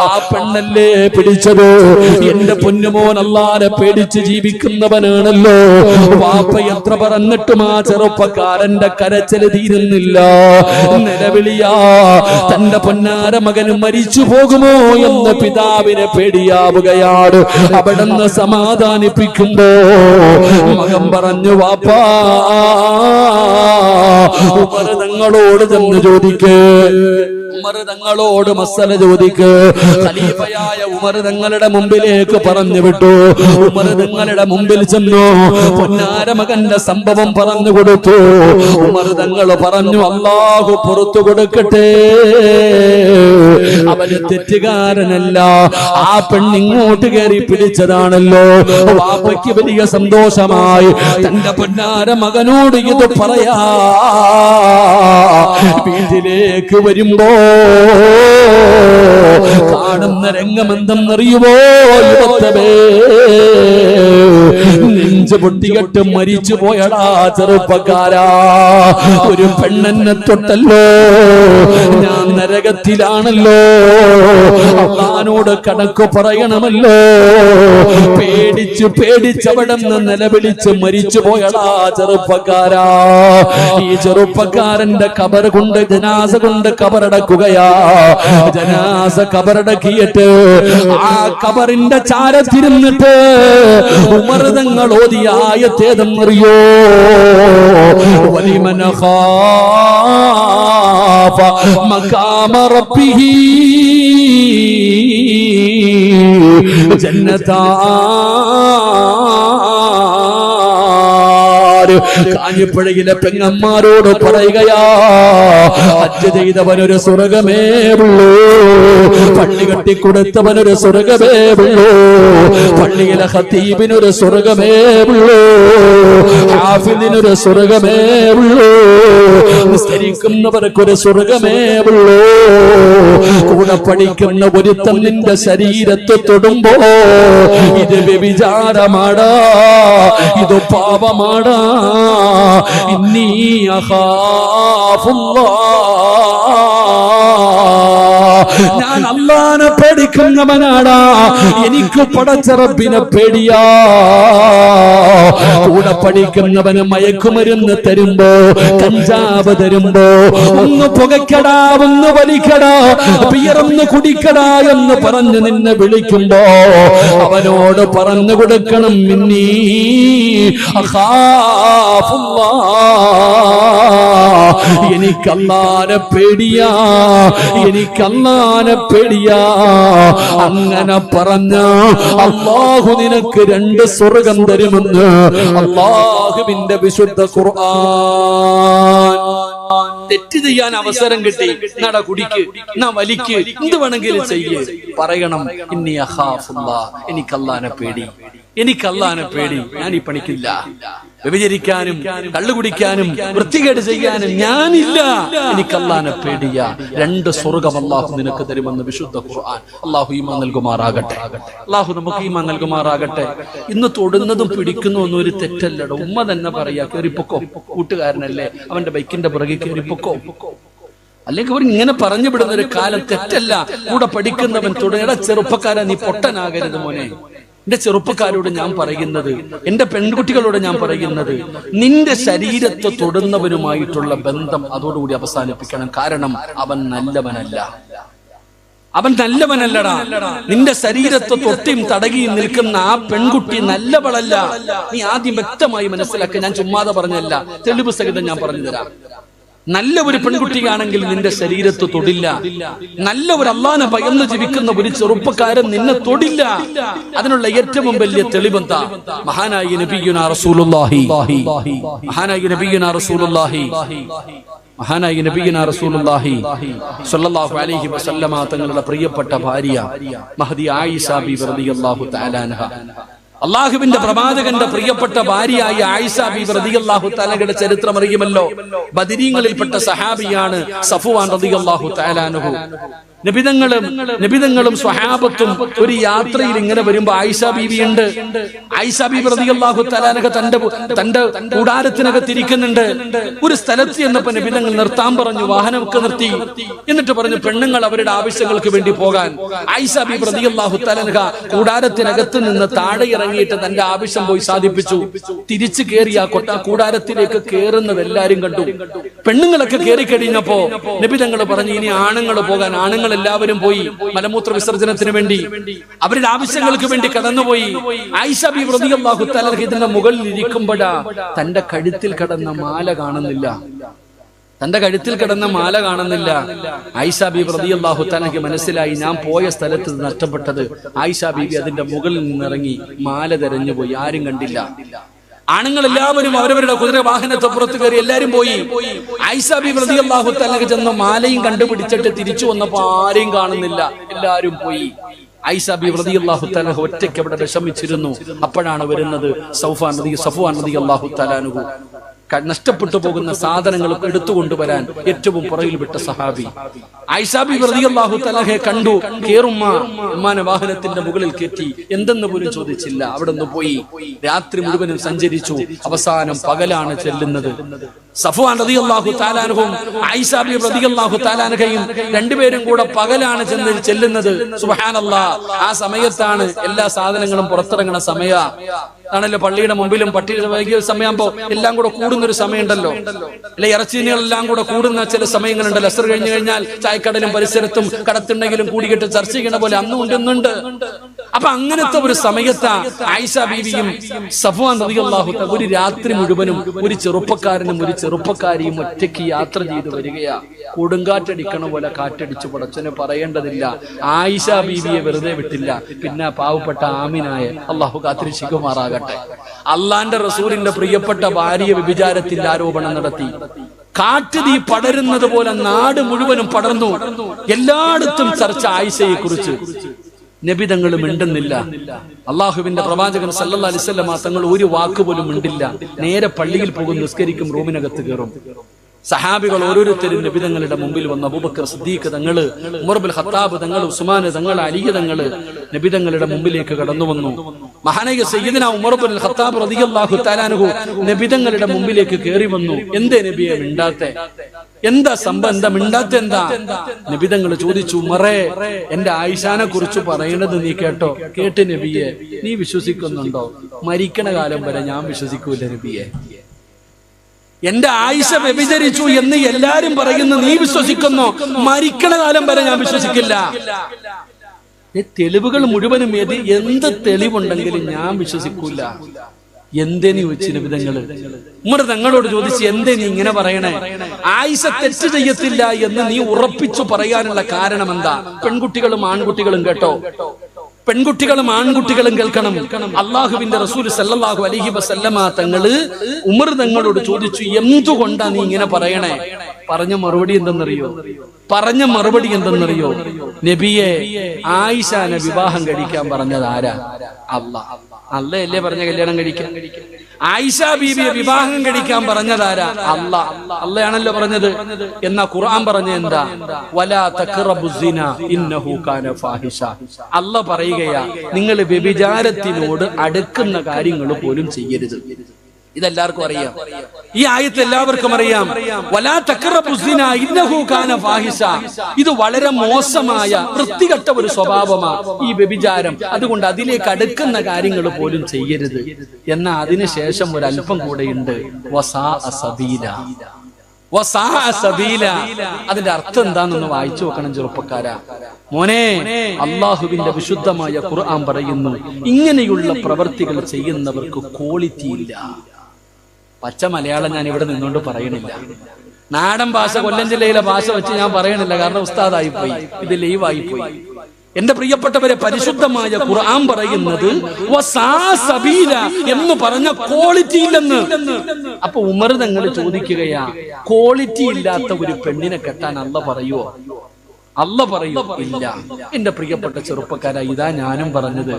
ആ പെണ്ണല്ലേ പിടിച്ചത്, എന്റെ പൊന്നുമോൻ അല്ലാഹുവിനെ പേടിച്ച് ജീവിക്കുന്നവനാണല്ലോ. വാപ്പ എത്ര പറഞ്ഞിട്ടും ആ ചെറുപ്പക്കാരന്റെ കരച്ചില് തീരുന്നില്ല. നിലവിളിയാ, തന്റെ പൊന്നാര മകന് മരിച്ചു പോകുമോ എന്ന് പിതാവിനെ പേടിയാവുകയാണ്. അവിടുന്ന് സമാധാനിപ്പിക്കുമ്പോ മകൻ പറഞ്ഞു, വാപ്പാ, ഉമർ തങ്ങളോട് ചെന്ന് ചോദിക്ക്, ഉമർ തങ്ങളോട് മസല ചോദിക്ക്. ഖലീഫയായ ഉമർ തങ്ങളുടെ മുമ്പിലേക്ക് പറഞ്ഞു വിട്ടു. ഉമർ തങ്ങളുടെ മുമ്പിൽ ചെന്നു പൊന്നാര മകന്റെ സംഭവം പറഞ്ഞു കൊടുത്തു. ഉമർ തങ്ങൾ പറഞ്ഞു, അല്ലാഹു പുറത്തു കൊടുക്കട്ടെ, അവന് തെറ്റുകാരനല്ല, ആ പെണ്ണിങ്ങോട്ട് കയറി പിടിച്ചതാണല്ലോ. വാപ്പയ്ക്ക് വലിയ സന്തോഷമായി. തന്റെ പൊന്നാര മകനോട് ഇത് പറയാ വീട്ടിലേക്ക് വരുമ്പോ കാണുന്ന രംഗമെന്തെന്നറിയുമോ? യുവത്വമേ, നെഞ്ച് പൊട്ടികെട്ട് മരിച്ചു പോയടാ ചെറുപ്പക്കാരാ. ഒരു പെണ്ണെന്നെ തൊട്ടല്ലോ, ഞാൻ നരകത്തിലാണല്ലോ, അള്ളാനോട് കണക്ക് പറയണമല്ലോ. പേടിച്ച് പേടിച്ചവിടെ നിന്ന് നിലവിളിച്ച് മരിച്ചു പോയടാ ചെറുപ്പക്കാരാ. ഈ ചെറുപ്പക്കാരന്റെ ഖബർ കൊണ്ട് ജനാസ കൊണ്ട് ഖബറടക്കുകയാ. ജനാസ ഖബറടക്കിയിട്ട് ആ ഖബറിന്റെ ചാരത്തിരുന്നിട്ട് ഉമർ തങ്ങൾ ഓതിയ ആയത്തേതെന്നറിയോ? വലിമൻ ഖാഫ മഖാമ റബ്ബിഹി ജന്നതാൻ. കാഞ്ഞിപ്പുഴയിലെ പെങ്ങന്മാരോട് പറയുകയാ, ഹജ്ജ് ചെയ്തവനൊരു സ്വർഗമേ ഉള്ളൂ, പള്ളി കെട്ടിക്കൊടുത്തവനൊരു സ്വർഗമേ ഉള്ളൂ, പള്ളിയിലെ ഖതീബിനൊരു സ്വർഗമേ ഉള്ളൂ, ഹാഫിദിനൊരു സ്വർഗമേ ഉള്ളൂ, നിസ്കരിക്കുന്നവർക്കൊരു സ്വർഗമേ ഉള്ളൂ. കൂടെ പഠിക്കുന്ന ഒരുത്തൻ നിന്റെ ശരീരത്തെ തൊടുമ്പോ ഇത് വ്യഭിചാരമാടാ, ഇത് പാപമാടാ. ഇന്നി അഖാഫുല്ലാഹ്, ഞാൻ അല്ലാഹനെ പേടിക്കുന്നവനാടാ, എനിക്ക് പടച്ച റബ്ബിനെ പേടിയാ. കൂടെ പഠിക്കുന്നവന് മയക്കുമരുന്ന് തരുമ്പോ, കഞ്ചാവ് തരുമ്പോ, ഒന്ന് പുകയ്ക്കടാ, ഒന്ന് വലിക്കടാ, ബിയറൊന്ന് കുടിക്കടാ എന്ന് പറഞ്ഞ് നിന്നെ വിളിക്കുമ്പോ അവനോട് പറഞ്ഞു കൊടുക്കണം, മിന്നീ അഖാഫുല്ലാഹ്, എനിക്ക് അല്ലാഹനെ പേടിയാ, എനിക്ക് അല്ലാഹനെ പേടിയാ. അങ്ങനെ പറഞ്ഞ അല്ലാഹു നിനക്ക് 2 സ്വർഗം തരുമെന്ന് അല്ലാഹുവിന്റെ വിശുദ്ധ ഖുർആൻ. തെറ്റ് ചെയ്യാൻ അവസരം കിട്ടി, നട കുടിക്ക്, നാ വലിക്ക്, എന്ത് വേണമെങ്കിലും ചെയ്യ്, പറയണം ഇന്നി അഖാഫുല്ലാഹ്, എനിക്ക് അല്ലാഹനെ പേടി, എനിക്ക് അല്ലാഹനെ പേടി, ഞാൻ ഈ പണിക്കില്ല. വ്യഭിചരിക്കാനും കള്ളുകുടിക്കാനും വൃത്തികേട് ചെയ്യാനും ഞാനില്ല, എനിക്ക് അല്ലാഹനെ പേടിയാ. 2 സ്വർഗം അല്ലാഹു നിനക്ക് തരുമെന്ന് വിശുദ്ധ ഖുർആൻ. അല്ലാഹു ഈമാൻ നൽകുമാറാകട്ടെ, അല്ലാഹു നമുക്ക് ഈമാൻ നൽകുമാറാകട്ടെ. ഇന്ന് തൊടുന്നതും പിടിക്കുന്നതൊന്നും ഒരു തെറ്റല്ലടോ. ഉമ്മ തന്നെ പറയാ, കേറിപ്പൊക്കോ, കൂട്ടുകാരനല്ലേ, അവന്റെ ബൈക്കിന്റെ പുറകെ കേറിപ്പൊക്കോ. അല്ലെങ്കിൽ അവർ ഇങ്ങനെ പറഞ്ഞു വിടുന്ന ഒരു കാലം തെറ്റല്ല. കൂടെ പഠിക്കുന്നവൻ തുടങ്ങിയ ചെറുപ്പക്കാരൻ, നീ പൊട്ടനാകരുത് മോനെ. എന്റെ ചെറുപ്പക്കാരോട് ഞാൻ പറയുന്നത്, എന്റെ പെൺകുട്ടികളോട് ഞാൻ പറയുന്നത്, നിന്റെ ശരീരത്തെ തൊടുന്നവരുമായിട്ടുള്ള ബന്ധം അതോടുകൂടി അവസാനിപ്പിക്കണം. കാരണം അവൻ നല്ലവനല്ല, അവൻ നല്ലവനല്ലടാ. നിന്റെ ശരീരത്തെ തൊട്ടിയും തടകിയും നിൽക്കുന്ന ആ പെൺകുട്ടി നല്ലവളല്ല. നീ ആദ്യം വ്യക്തമായി മനസ്സിലാക്കുക. ഞാൻ ചുമ്മാതെ പറഞ്ഞല്ല, തെളിവ് സഹിതം ഞാൻ പറഞ്ഞു തരാം. നല്ല ഒരു പെൺകുട്ടിയാണെങ്കിൽ നിന്റെ ശരീരത്ത് തൊടില്ല. നല്ല ഒരു അല്ലാഹനെ ഭയന്ന് ജീവിക്കുന്ന ഒരു ചെറുപ്പക്കാരൻ നിന്നെ തൊടില്ല. അതിനുള്ള ഏറ്റവും വലിയ തെളിവെന്താ? മഹാനായ നബിയുനാ റസൂലുള്ളാഹി, മഹാനായ നബിയുനാ റസൂലുള്ളാഹി, മഹാനായ നബിയുനാ റസൂലുള്ളാഹി സ്വല്ലല്ലാഹു അലൈഹി വസല്ലമ തങ്ങളുടെ പ്രിയപ്പെട്ട ഭാര്യ മഹദി ആയിഷ ബീവി റളിയല്ലാഹു തആല അൻഹ, അള്ളാഹുവിന്റെ പ്രവാചകന്റെ പ്രിയപ്പെട്ട ഭാര്യയായ ആയിഷ ബീവി റളിയല്ലാഹു തആലയുടെ ചരിത്രം അറിയുമല്ലോ. ബദരീങ്ങളിൽപ്പെട്ട സഹാബിയാണ് സഫ്വാൻ റളിയല്ലാഹു തആല അൻഹു. നബിതങ്ങളും സ്വഹാബത്തും ഒരു യാത്രയിൽ ഇങ്ങനെ വരുമ്പോ ആയിഷ ബീവി ഉണ്ട്. ആയിഷ ബീവി റളിയല്ലാഹു തആല അൻഹ തന്റെ കൂടാരത്തിനകത്ത് ഇരിക്കുന്നുണ്ട്. ഒരു സ്ഥലത്ത് ചെന്നപ്പോ നബിതങ്ങൾ നിർത്താൻ പറഞ്ഞു, വാഹനമൊക്കെ നിർത്തി. എന്നിട്ട് പറഞ്ഞു പെണ്ണുങ്ങൾ അവരുടെ ആവശ്യങ്ങൾക്ക് വേണ്ടി പോകാൻ. ആയിഷ ബീവി റളിയല്ലാഹു തആല അൻഹ കൂടാരത്തിനകത്ത് നിന്ന് താഴെ ഇറങ്ങിയിട്ട് തന്റെ ആവശ്യം പോയി സാധിപ്പിച്ചു. തിരിച്ചു കയറി ആ കൂടാരത്തിലേക്ക് കയറുന്നത് എല്ലാരും കണ്ടു. പെണ്ണുങ്ങളൊക്കെ കയറി കഴിഞ്ഞപ്പോ നബിതങ്ങൾ പറഞ്ഞു, ഇനി ആണുങ്ങൾ പോകാൻ. ആണുങ്ങൾ എല്ലാവരും പോയി മലമൂത്ര വിസർജനത്തിന് വേണ്ടി, അവരുടെ ആവശ്യങ്ങൾക്ക് വേണ്ടി കടന്നുപോയി. ആയിഷ ബീവി റളിയല്ലാഹു തആല ഇതിന്റെ മുകളിൽ ഇരിക്കുമ്പോഴാ തന്റെ കഴുത്തിൽ കിടന്ന മാല കാണുന്നില്ല. തന്റെ കഴുത്തിൽ കിടന്ന മാല കാണുന്നില്ല. ആയിഷ ബീവി റളിയല്ലാഹു തആലയ്ക്ക് മനസ്സിലായി, ഞാൻ പോയ സ്ഥലത്ത് നഷ്ടപ്പെട്ടത്. ആയിഷ ബീവി അതിന്റെ മുകളിൽ നിന്നിറങ്ങി മാല തെരഞ്ഞുപോയി, ആരും കണ്ടില്ല. ആണുങ്ങൾ എല്ലാവരും അവരവരുടെ കുതിര വാഹനത്തെ പുറത്ത് കയറി എല്ലാരും പോയി. ആയിഷ ബീവി റളിയല്ലാഹു തആലയ്ക്ക് ചെന്ന് മാലയും കണ്ടുപിടിച്ചിട്ട് തിരിച്ചു വന്നപ്പോ ആരെയും കാണുന്നില്ല, എല്ലാരും പോയി. ആയിഷ ബീവി റളിയല്ലാഹു തആല ഒറ്റയ്ക്ക് അവിടെ വിഷമിച്ചിരുന്നു. അപ്പോഴാണ് വരുന്നത് സഫ്വാൻ റളിയല്ലാഹു തആല അൻഹു. നഷ്ടപ്പെട്ടു പോകുന്ന സാധനങ്ങൾ എടുത്തുകൊണ്ടുവരാൻ ഏറ്റവും പുറകിൽ വിട്ട സഹാബി. ആയിഷ ബീവി റളിയല്ലാഹു തആലയെ കണ്ടു, കേറുമ്മ, ഉമ്മാനെ വാഹനത്തിന്റെ മുകളിൽ കയറ്റി. എന്തെന്ന് പോലും ചോദിച്ചില്ല. അവിടെ നിന്ന് പോയി. രാത്രി മുഴുവനും സഞ്ചരിച്ചു. അവസാനം പകലാണ് ചെല്ലുന്നത്. സഫ്വാൻ റളിയല്ലാഹു തആല അൻഹും ആയിഷ ബീവി റളിയല്ലാഹു തആല അൻഹയും രണ്ടുപേരും കൂടെ പകലാണ് ചെല്ലുന്നത്. സുബ്ഹാനല്ലാഹ്. ആ സമയത്താണ് എല്ലാ സാധനങ്ങളും പുറത്തിറങ്ങുന്ന സമയ ആണല്ലോ. പള്ളിയുടെ മുമ്പിലും പട്ടിക വൈകിയ സമയമാകുമ്പോ എല്ലാം കൂടെ കൂടുന്നൊരു സമയമുണ്ടല്ലോ, അല്ലെ? ഇറച്ചിനെല്ലാം കൂടെ കൂടുന്ന ചില സമയങ്ങളുണ്ടല്ലോ. അസ്ർ കഴിഞ്ഞു കഴിഞ്ഞാൽ ചായക്കടലും പരിസരത്തും കടത്തുണ്ടെങ്കിലും കൂടിയിട്ട് ചർച്ച ചെയ്യണ പോലെ അന്നും ഉണ്ടെന്നുണ്ട്. അപ്പൊ അങ്ങനത്തെ ഒരു സമയത്താ ആയിഷ ബീവിയും സഫ്വാൻ റളിയല്ലാഹു തആല ഒരു രാത്രി മുഴുവനും ഒരു ചെറുപ്പക്കാരനും ഒരു ചെറുപ്പക്കാരിയും ഒറ്റയ്ക്ക് യാത്ര ചെയ്തു വരികയാ. കൊടുങ്കാറ്റടിക്കണ പോലെ കാറ്റടിച്ചു. പടച്ചനെ പറയേണ്ടതില്ല, ആയിഷ ബീവിയെ വെറുതെ വിട്ടില്ല. പിന്നെ പാവപ്പെട്ട ആമിനായ അള്ളാഹു കാത്തിരക്ഷിക്കുമാറാകട്ടെ. അള്ളാന്റെ റസൂലിന്റെ പ്രിയപ്പെട്ട ഭാര്യ വ്യഭിചാരത്തിന്റെ ആരോപണം നടത്തി. കാട്ടുതീ പടരുന്നത് പോലെ നാട് മുഴുവനും പടർന്നു. എല്ലായിടത്തും ചർച്ച ആയിഷയെ കുറിച്ച്. നബി തങ്ങൾ മിണ്ടുന്നില്ല. അള്ളാഹുവിന്റെ പ്രവാചകൻ സല്ലല്ലാഹു അലൈഹി വസല്ലം തങ്ങൾ ഒരു വാക്ക് പോലും മിണ്ടില്ല. നേരെ പള്ളിയിൽ പോകും, നിസ്കരിക്കും, റൂമിനകത്ത് കയറും. സഹാബികൾ ഓരോരുത്തരും നബി തങ്ങളുടെ മുമ്പിൽ വന്ന് അബൂബക്കർ സിദ്ദീഖ് തങ്ങള്, ഉമർ ബിൻ ഖത്താബ് തങ്ങൾ, ഉസ്മാൻ തങ്ങൾ, അലി തങ്ങള് നബി തങ്ങളുടെ മുമ്പിലേക്ക് കടന്നു വന്നു. മഹാനായ സയ്യിദുനാ ഉമർ ബിൻ ഖത്താബ് റളിയല്ലാഹു തആല അൻഹു നബി തങ്ങളുടെ മുമ്പിലേക്ക് കയറി വന്നു. എന്തേ നബിയെ മിണ്ടാത്തെ? എന്താ സംഭവം? എന്താ മിണ്ടാത്തെ? എന്താ? നബി തങ്ങൾ ചോദിച്ചു, ഉമറേ, എന്റെ ആയിഷാനെ കുറിച്ച് പറയുന്നത് നീ കേട്ടോ? കേട്ട് നബിയെ. നീ വിശ്വസിക്കുന്നുണ്ടോ? മരിക്കണ കാലം വരെ ഞാൻ വിശ്വസിക്കൂല നബിയെ. എന്റെ ആയിഷ വ്യഭിചരിച്ചു എന്ന് എല്ലാരും പറയുന്നു, നീ വിശ്വസിക്കുന്നു? മരിക്കണ കാലം വരെ ഞാൻ വിശ്വസിക്കില്ല. തെളിവുകൾ മുഴുവനും എന്ത് തെളിവുണ്ടെങ്കിലും ഞാൻ വിശ്വസിക്കൂല. എന്തേ നീ വെച്ച് നബി തങ്ങള് ഉമർ തങ്ങളോട് ചോദിച്ച്, എന്തേ നീ ഇങ്ങനെ പറയണേ? ആയിഷ തെറ്റ് ചെയ്യത്തില്ല എന്ന് നീ ഉറപ്പിച്ചു പറയാനുള്ള കാരണം എന്താ? പെൺകുട്ടികളും ആൺകുട്ടികളും കേട്ടോ, പെൺകുട്ടികളും ആൺകുട്ടികളും കേൾക്കണം. അള്ളാഹുവിന്റെ റസൂൽ സല്ലല്ലാഹു അലൈഹി വസല്ലമ തങ്ങള് ഉമർ തങ്ങളോട് ചോദിച്ചു, എന്തുകൊണ്ടാ നീ ഇങ്ങനെ പറയണേ? പറഞ്ഞ മറുപടി എന്തെന്നറിയോ? നബിയെ, ആയിഷാനെ വിവാഹം കഴിക്കാൻ പറഞ്ഞത് ആരാ? അള്ളയല്ലേ പറഞ്ഞ കല്യാണം കഴിക്കാൻ? ആയിഷ ബീബിയെ വിവാഹം കഴിക്കാൻ പറഞ്ഞതാരാ? അള്ളയാണല്ലോ പറഞ്ഞത്. എന്നാ ഖുർആൻ പറഞ്ഞ എന്താ? വലാ തഖറബുസിന ഇന്നഹു കാന ഫാഹിഷ. അള്ള പറയുകയാ, നിങ്ങൾ വ്യഭിചാരത്തിനോട് അടുക്കുന്ന കാര്യങ്ങൾ പോലും ചെയ്യരുത്. ഇതെല്ലാവർക്കും അറിയാം. ഈ ആയത്ത് എല്ലാവർക്കും അറിയാം. വലാ തഖറബുസിന ഇന്നഹു കാന ഫാഹിഷ. ഇത് വളരെ മോശമായ വൃത്തികെട്ട ഒരു സ്വഭാവമാ ഈ വ്യഭിചാരം. അതുകൊണ്ട് അതിലേക്ക് അടുക്കുന്ന കാര്യങ്ങൾ പോലും ചെയ്യരുത്. എന്നാൽ അതിനുശേഷം ഒരു അല്പം കൂടെയുണ്ട്, വസാഅ സബീല. വസാഅ സബീല. അതിന്റെ അർത്ഥം എന്താണെന്ന് വായിച്ചു നോക്കണം ചെറുപ്പക്കാരാ. മോനെ, അള്ളാഹുവിന്റെ വിശുദ്ധമായ ഖുർആൻ പറയുന്നു, ഇങ്ങനെയുള്ള പ്രവർത്തികൾ ചെയ്യുന്നവർക്ക് ക്വാളിറ്റി ഇല്ല. പച്ച മലയാളം ഞാൻ ഇവിടെ നിന്നുകൊണ്ട് പറയണില്ല. നാടൻ ഭാഷ, കൊല്ലം ജില്ലയിലെ ഭാഷ വെച്ച് ഞാൻ പറയണില്ല, കാരണം ഉസ്താദായിപ്പോയി, ഇത് ലൈവായിപ്പോയി. എന്റെ പ്രിയപ്പെട്ടവരെ, പരിശുദ്ധമായ ഖുർആൻ പറയുന്നത് വസാസബീല എന്ന് പറഞ്ഞ ക്വാളിറ്റി ഇല്ലെന്ന്. അപ്പൊ ഉമർ തങ്ങൾ ചോദിക്കുകയാ, ക്വാളിറ്റി ഇല്ലാത്ത ഒരു പെണ്ണിനെ കെട്ടാൻ അള്ള പറയുവോ? അള്ള പറയൂ, ഇല്ല. എന്റെ പ്രിയപ്പെട്ട ചെറുപ്പക്കാരാ, ഇതാ ഞാനും പറഞ്ഞത്.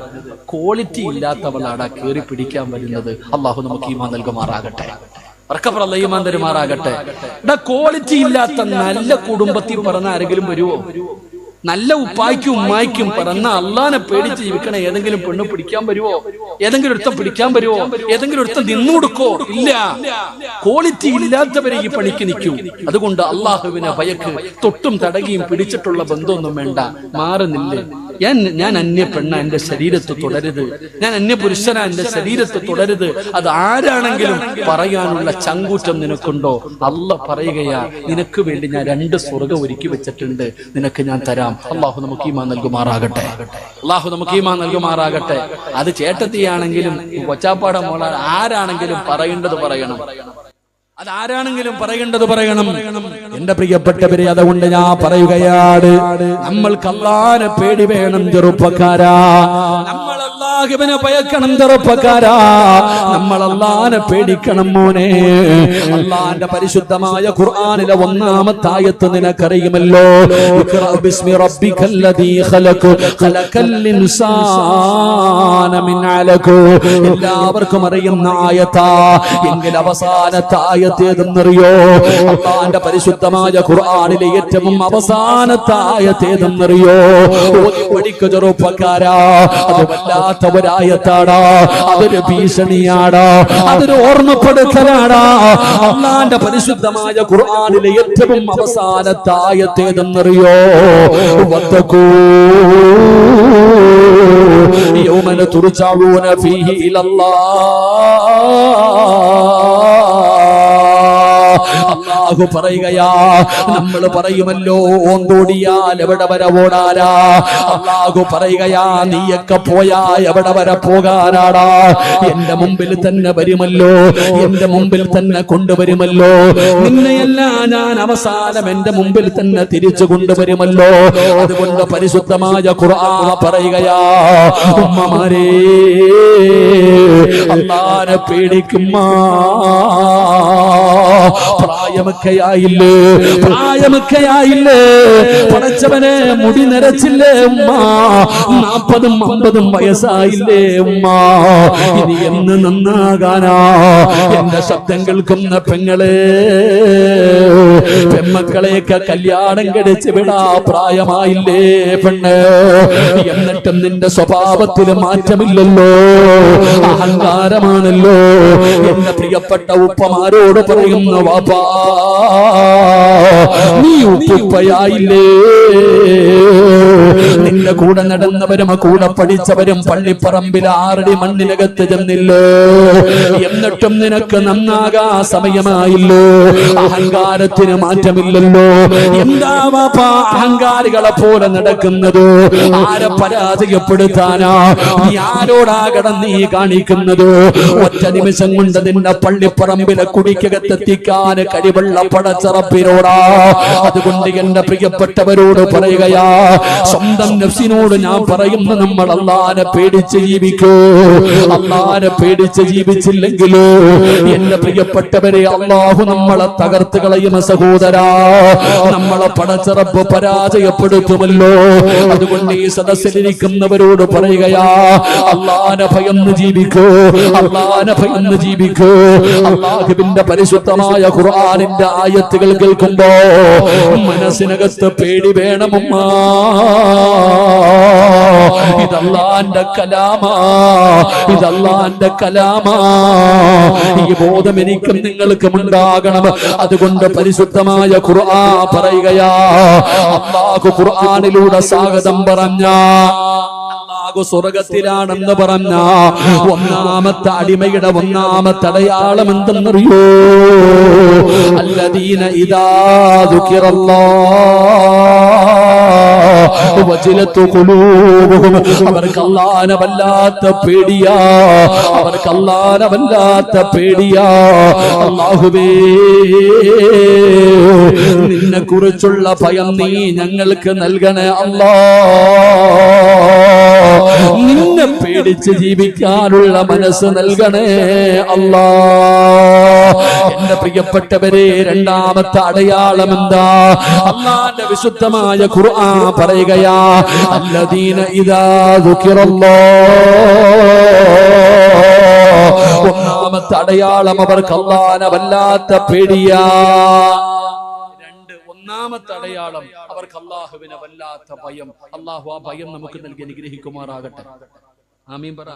ക്വാളിറ്റി ഇല്ലാത്തവളാടാ കേറി പിടിക്കാൻ വരുന്നത്. അള്ളാഹു നമുക്ക് ഈമാൻ നൽകുമാറാകട്ടെ. ഈമാൻ തരുമാറാകട്ടെ. ക്വാളിറ്റി ഇല്ലാത്ത നല്ല കുടുംബത്തിൽ പറഞ്ഞ ആരെങ്കിലും വരുവോ? നല്ല ഉപ്പായ്ക്കും ഉമ്മായ്ക്കും പറഞ്ഞ അള്ളാനെ പേടിച്ച് ജീവിക്കണ ഏതെങ്കിലും പെണ്ണ് പിടിക്കാൻ വരുവോ? ഏതെങ്കിലും ഒരുത്തം പിടിക്കാൻ വരുവോ? ഏതെങ്കിലും ഒരുത്തം നിന്നു കൊടുക്കോ? ഇല്ല. ക്വാളിറ്റി ഇല്ലാത്തവരെ ഈ പണിക്ക് നിൽക്കൂ. അതുകൊണ്ട് അള്ളാഹുവിനെ ഭയക്ക്. തൊട്ടും തടകിയും പിടിച്ചിട്ടുള്ള ബന്ധമൊന്നും വേണ്ട. മാറുന്നില്ലേ? ഞാൻ അന്യ പെണ്ണ എന്റെ ശരീരത്ത് തുടരുത്, ഞാൻ അന്യ പുരുഷന എന്റെ ശരീരത്ത് തുടരുത്. അത് ആരാണെങ്കിലും പറയാനുള്ള ചങ്കൂറ്റം നിനക്കുണ്ടോ? അള്ള പറയുകയാ, നിനക്ക് വേണ്ടി ഞാൻ 2 സ്വർഗ്ഗം ഒരുക്കി വെച്ചിട്ടുണ്ട്, നിനക്ക് ഞാൻ തരാം. അള്ളാഹു നമുക്ക് ഈമാൻ നൽകുമാറാകട്ടെ. അള്ളാഹു നമുക്ക് ഈമാൻ നൽകുമാറാകട്ടെ. അത് ചേട്ടത്തിയാണെങ്കിലും കൊച്ചാപ്പാട മോള ആരാണെങ്കിലും പറയേണ്ടത് പറയണം. അതാരാണെങ്കിലും പറയേണ്ടത് പറയണം. എന്റെ പ്രിയപ്പെട്ടവരെ, അതുകൊണ്ട് ഞാൻ പറയുകയാണ്, നമ്മൾക്ക് അല്ലാഹുവിനെ പേടി വേണം ചെറുപ്പക്കാരാ. നമ്മൾ അല്ലാഹുവിനെ ഭയക്കണം ചെറുപ്പക്കാരാ. നമ്മൾ അല്ലാഹുവിനെ പേടിക്കണം മോനെ. അല്ലാഹുവിന്റെ പരിശുദ്ധമായ ഖുർആനിലെ ഒന്നാമത്തെ ആയത്ത് നിനക്കറിയുമല്ലോ. ഇഖ്റാ ബിസ്മി റബ്ബിക്കല്ലദീ ഖലഖ് ഖലഖൽ ഇൻസാന മിൻ അലഖ്. എല്ലാവർക്കും അറിയുന്ന ആയത്താ. എങ്കിൽ അവസാനത്തെ ആയത്ത് ഏതെന്നറിയോ? അല്ലാഹുവിന്റെ പരിശുദ്ധമായ ഖുർആനിലെ ഏറ്റവും അവസാനത്തെ ആയത്ത് ഏതെന്നറിയോ? ഓതി പഠിക്കു ചെറുപ്പക്കാരാ. അത് വല്ലാത്ത ഒരായത്താടാ. അതൊരു ഭീഷണിയാടാ. അതൊരു ഓർമ്മപ്പെടുത്തലാടാ. അല്ലാഹുവിന്റെ പരിശുദ്ധമായ ഖുർആനിലെ ഏറ്റവും അവസാനത്തെ ആയത്ത് ഏതെന്നറിയോ? വത്തഖൂ യൗമന തുർജഊന ഫീഹി ഇലല്ലാഹ്. അല്ലാഹു പറയുകയാ, നമ്മൾ പറയുമല്ലോ ഓന്തോടിയാൽ എവിടെ വരെ ഓടാനാ. അല്ലാഹു പറയുകയാ, നീയൊക്കെ പോയാ എവിടെ വരെ പോകാനാടാ. എന്റെ മുമ്പിൽ തന്നെ വരുമല്ലോ, എന്റെ മുമ്പിൽ തന്നെ കൊണ്ടുവരുമല്ലോ. നിന്നെയെല്ലാം ഞാൻ അവസാനം എന്റെ മുമ്പിൽ തന്നെ തിരിച്ചു കൊണ്ടുവരുമല്ലോ. അതുകൊണ്ട് പരിശുദ്ധമായ ഖുർആൻ പറയുകയാ, ഉമ്മമാരേ അല്ലാഹുവിനെ പേടിക്കുമ്മ. പ്രായമൊക്കെയായില്ലേ, പ്രായമൊക്കെയായില്ലേ, പടച്ചവനെ മുടി നരച്ചില്ലേ ഉമ്മ. 40 50 വയസ്സായില്ലേ ഉമ്മ. ഇനി എന്ന് നന്നാകാനാ? എന്റെ ശബ്ദം കേൾക്കുന്ന പെങ്ങളെ, പെമ്മക്കളെയൊക്കെ കല്യാണം കഴിച്ച് വിടാ പ്രായമായില്ലേ പെണ്ണ്. എന്നിട്ടും നിന്റെ സ്വഭാവത്തിൽ മാറ്റമില്ലല്ലോ, അഹങ്കാരമാണല്ലോ. എന്റെ പ്രിയപ്പെട്ട ഉപ്പമാരോട് പറയുന്നു, വാപ്പാ നീ ഉപ്പയായില്ലേ. നിന്റെ കൂടെ നടന്നവരും കൂടെ പഠിച്ചവരും പള്ളിപ്പറമ്പിൽ 6 അടി മണ്ണിനകത്ത് ചെന്നില്ലേ. എന്നിട്ടും നിനക്ക് നന്നാകാ സമയമായില്ലോ. അഹങ്കാരത്തിന് മാറ്റമില്ലല്ലോ. എന്താ വാപ്പാ അഹങ്കാരികളെ പോലെ നടക്കുന്നത്? ആരെ പരാജയപ്പെടുത്താനാ? നീ ആരോടാ കടന്നീ കാണിക്കുന്നത്? ഒറ്റ നിമിഷം കൊണ്ട് നിന്റെ പള്ളിപ്പറമ്പിലെ കുടിക്കകത്തെത്തിക്കാൻ കഴിവുള്ള പടച്ചറപ്പിനോടാ. അതുകൊണ്ട് എന്റെ പ്രിയപ്പെട്ടവരോട് പറയുകയാ, സ്വന്തം നഫ്സിനോട് ഞാൻ പറയുന്നു, നമ്മൾ അല്ലാഹുവിനെ പേടിച്ച് ജീവിക്കൂ. അല്ലാഹുവിനെ പേടിച്ച് ജീവിച്ചില്ലെങ്കിലോ എന്റെ പ്രിയപ്പെട്ടവരെ അല്ലാഹു നമ്മളെ തകർത്ത് കളയും സഹോദരാ. നമ്മളെ പടച്ചറപ്പ് പരാജയപ്പെടുത്തുമല്ലോ. അതുകൊണ്ട് ഈ സദസ്സിലിരിക്കുന്നവരോട് പറയുകയാ, അല്ലാഹുവിനെ ഭയന്ന് ജീവിക്കൂ, അല്ലാഹുവിനെ ഭയന്ന് ജീവിക്കൂ. അല്ലാഹുവിന്റെ പരിശുദ്ധമായ ഖുർആനിന്റെ ആയത്തുകൾ കേൾക്കുമ്പോ മനസ്സിനകത്ത് പേടി വേണമുമ്മ. ഇതല്ലാന്റെ കലാമാ, ഇതല്ലാന്റെ കലാമാ. ഈ ബോധം എനിക്കും നിങ്ങൾക്കും ഉണ്ടാകണം. അതുകൊണ്ട് പരിശുദ്ധമായ ഖുർആൻ പറയുകയാ, അല്ലാഹു ഖുർആനിലൂടെ സ്വാഗതം പറഞ്ഞ സ്വർഗത്തിലാണെന്ന് പറഞ്ഞ ഒന്നാമത്തെ അടിമയുടെ ഒന്നാമത്തെ അടയാളം എന്തെന്നറിയോ? അല്ലദീന ഇദാ ദുകിറല്ലാഹു വജിലത്തു ഖുലൂബുഹും. അവർക്ക് അല്ലാഹുവിനെ വല്ലാത്ത പേടിയാ, അവർക്ക് അല്ലാഹുവിനെ വല്ലാത്ത പേടിയാ. അല്ലാഹുവേ നിന്നെ കുറിച്ചുള്ള ഭയം നീ ഞങ്ങൾക്ക് നൽകണേ അല്ലാഹ്. നിന്നെ പേടിച്ച് ജീവിക്കാനുള്ള മനസ്സ് നൽകണേ അല്ലാഹ്. എന്റെ പ്രിയപ്പെട്ടവരെ, രണ്ടാമത്തെ അടയാളം എന്താ? അല്ലാഹുവിന്റെ വിശുദ്ധമായ ഖുർആൻ പറയുകയാ, അല്ലദീന ഇദാ ദുകിറല്ലാഹ്. ഒന്നാമത്തെ അടയാളം അവർക്ക് അല്ലാഹുവിനെ വല്ലാത്ത പേടിയാ. ഒന്നാമത്തെ അടയാളം അവർക്ക് അല്ലാഹുവിനെ വല്ലാത്ത ഭയം. അല്ലാഹു ആ ഭയം നമുക്ക് നൽകി അനുഗ്രഹിക്കുമാറാകട്ടെ. ആമീൻ പറ.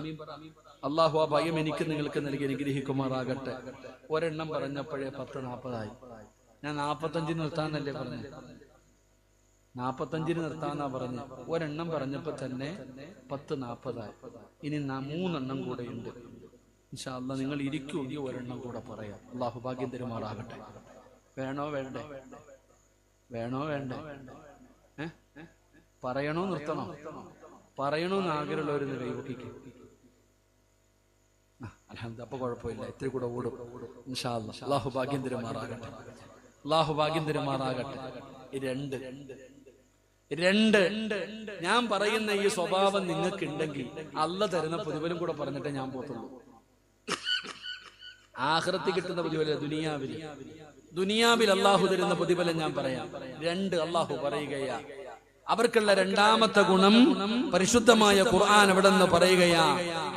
അല്ലാഹു ആ ഭയം എനിക്ക് നിങ്ങൾക്ക് നൽകി അനുഗ്രഹിക്കുമാറാകട്ടെ. ഒരെണ്ണം പറഞ്ഞപ്പോഴേ 10:40 ഞാൻ 45 നിർത്താനല്ലേ പറഞ്ഞു? 45 നിർത്താന്നാ പറഞ്ഞു. ഒരെണ്ണം പറഞ്ഞപ്പോ തന്നെ 10:40. ഇനി 3 കൂടെയുണ്ട്. ഇൻഷാ അല്ലാഹ് നിങ്ങൾ ഇരിക്കുമെങ്കിൽ ഒരെണ്ണം കൂടെ പറയാം. അല്ലാഹു ഭാഗ്യം തരുമാറാകട്ടെ. വേണോ വേണ്ടേ? വേണോ വേണ്ടേ? പറയണോ നിർത്തണോ? പറയണോന്ന് ആഗ്രഹമുള്ളവര് കൈവക്കിക്കും. അൽഹംദുലില്ലാഹ്, അപ്പൊ കുഴപ്പമില്ല, ഇത്തിരി കൂടെ ഓടും ഇൻഷാ അല്ലാഹ്. അല്ലാഹു ഭാഗ്യം തരുമാറാകട്ടെ. അല്ലാഹു ഭാഗ്യം തരുമാറാകട്ടെ. രണ്ട്, ഞാൻ പറയുന്ന ഈ സ്വഭാവം നിങ്ങൾക്ക് ഉണ്ടെങ്കിൽ അള്ള തരുന്ന പ്രതിഫലം കൂടെ പറഞ്ഞിട്ടേ ഞാൻ പോത്തുള്ളൂ. ആഖിറത്തിൽ കിട്ടുന്ന പ്രതിഫലം ദുനിയാവിൽ അള്ളാഹു തരുന്ന പ്രതിഫലം ഞാൻ പറയാം. രണ്ട്, അള്ളാഹു പറയുകയാ അവർക്കുള്ള രണ്ടാമത്തെ ഗുണം പരിശുദ്ധമായ ഖുർആൻ അവിടെ നിന്ന് പറയുകയാ,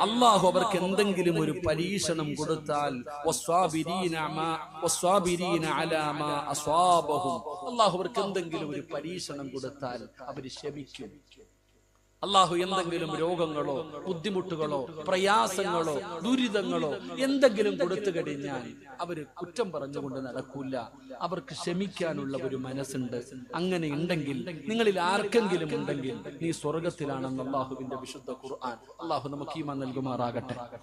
അള്ളാഹു അവർക്ക് എന്തെങ്കിലും ഒരു പരീക്ഷണം കൊടുത്താൽ അള്ളാഹു അവർക്ക് എന്തെങ്കിലും ഒരു പരീക്ഷണം കൊടുത്താൽ അവർ ക്ഷമിക്കും. അള്ളാഹു എന്തെങ്കിലും രോഗങ്ങളോ ബുദ്ധിമുട്ടുകളോ പ്രയാസങ്ങളോ ദുരിതങ്ങളോ എന്തെങ്കിലും കൊടുത്തു കഴിഞ്ഞാൽ അവര് കുറ്റം പറഞ്ഞുകൊണ്ട് നടക്കൂല. അവർക്ക് ക്ഷമിക്കാനുള്ള ഒരു മനസ്സുണ്ട്. അങ്ങനെ ഉണ്ടെങ്കിൽ, നിങ്ങളിൽ ആർക്കെങ്കിലും ഉണ്ടെങ്കിൽ, നീ സ്വർഗത്തിലാണെന്ന് അള്ളാഹുവിന്റെ വിശുദ്ധ ഖുർആൻ. അള്ളാഹു നമുക്ക് ഈമാൻ നൽകുമാറാകട്ടെ.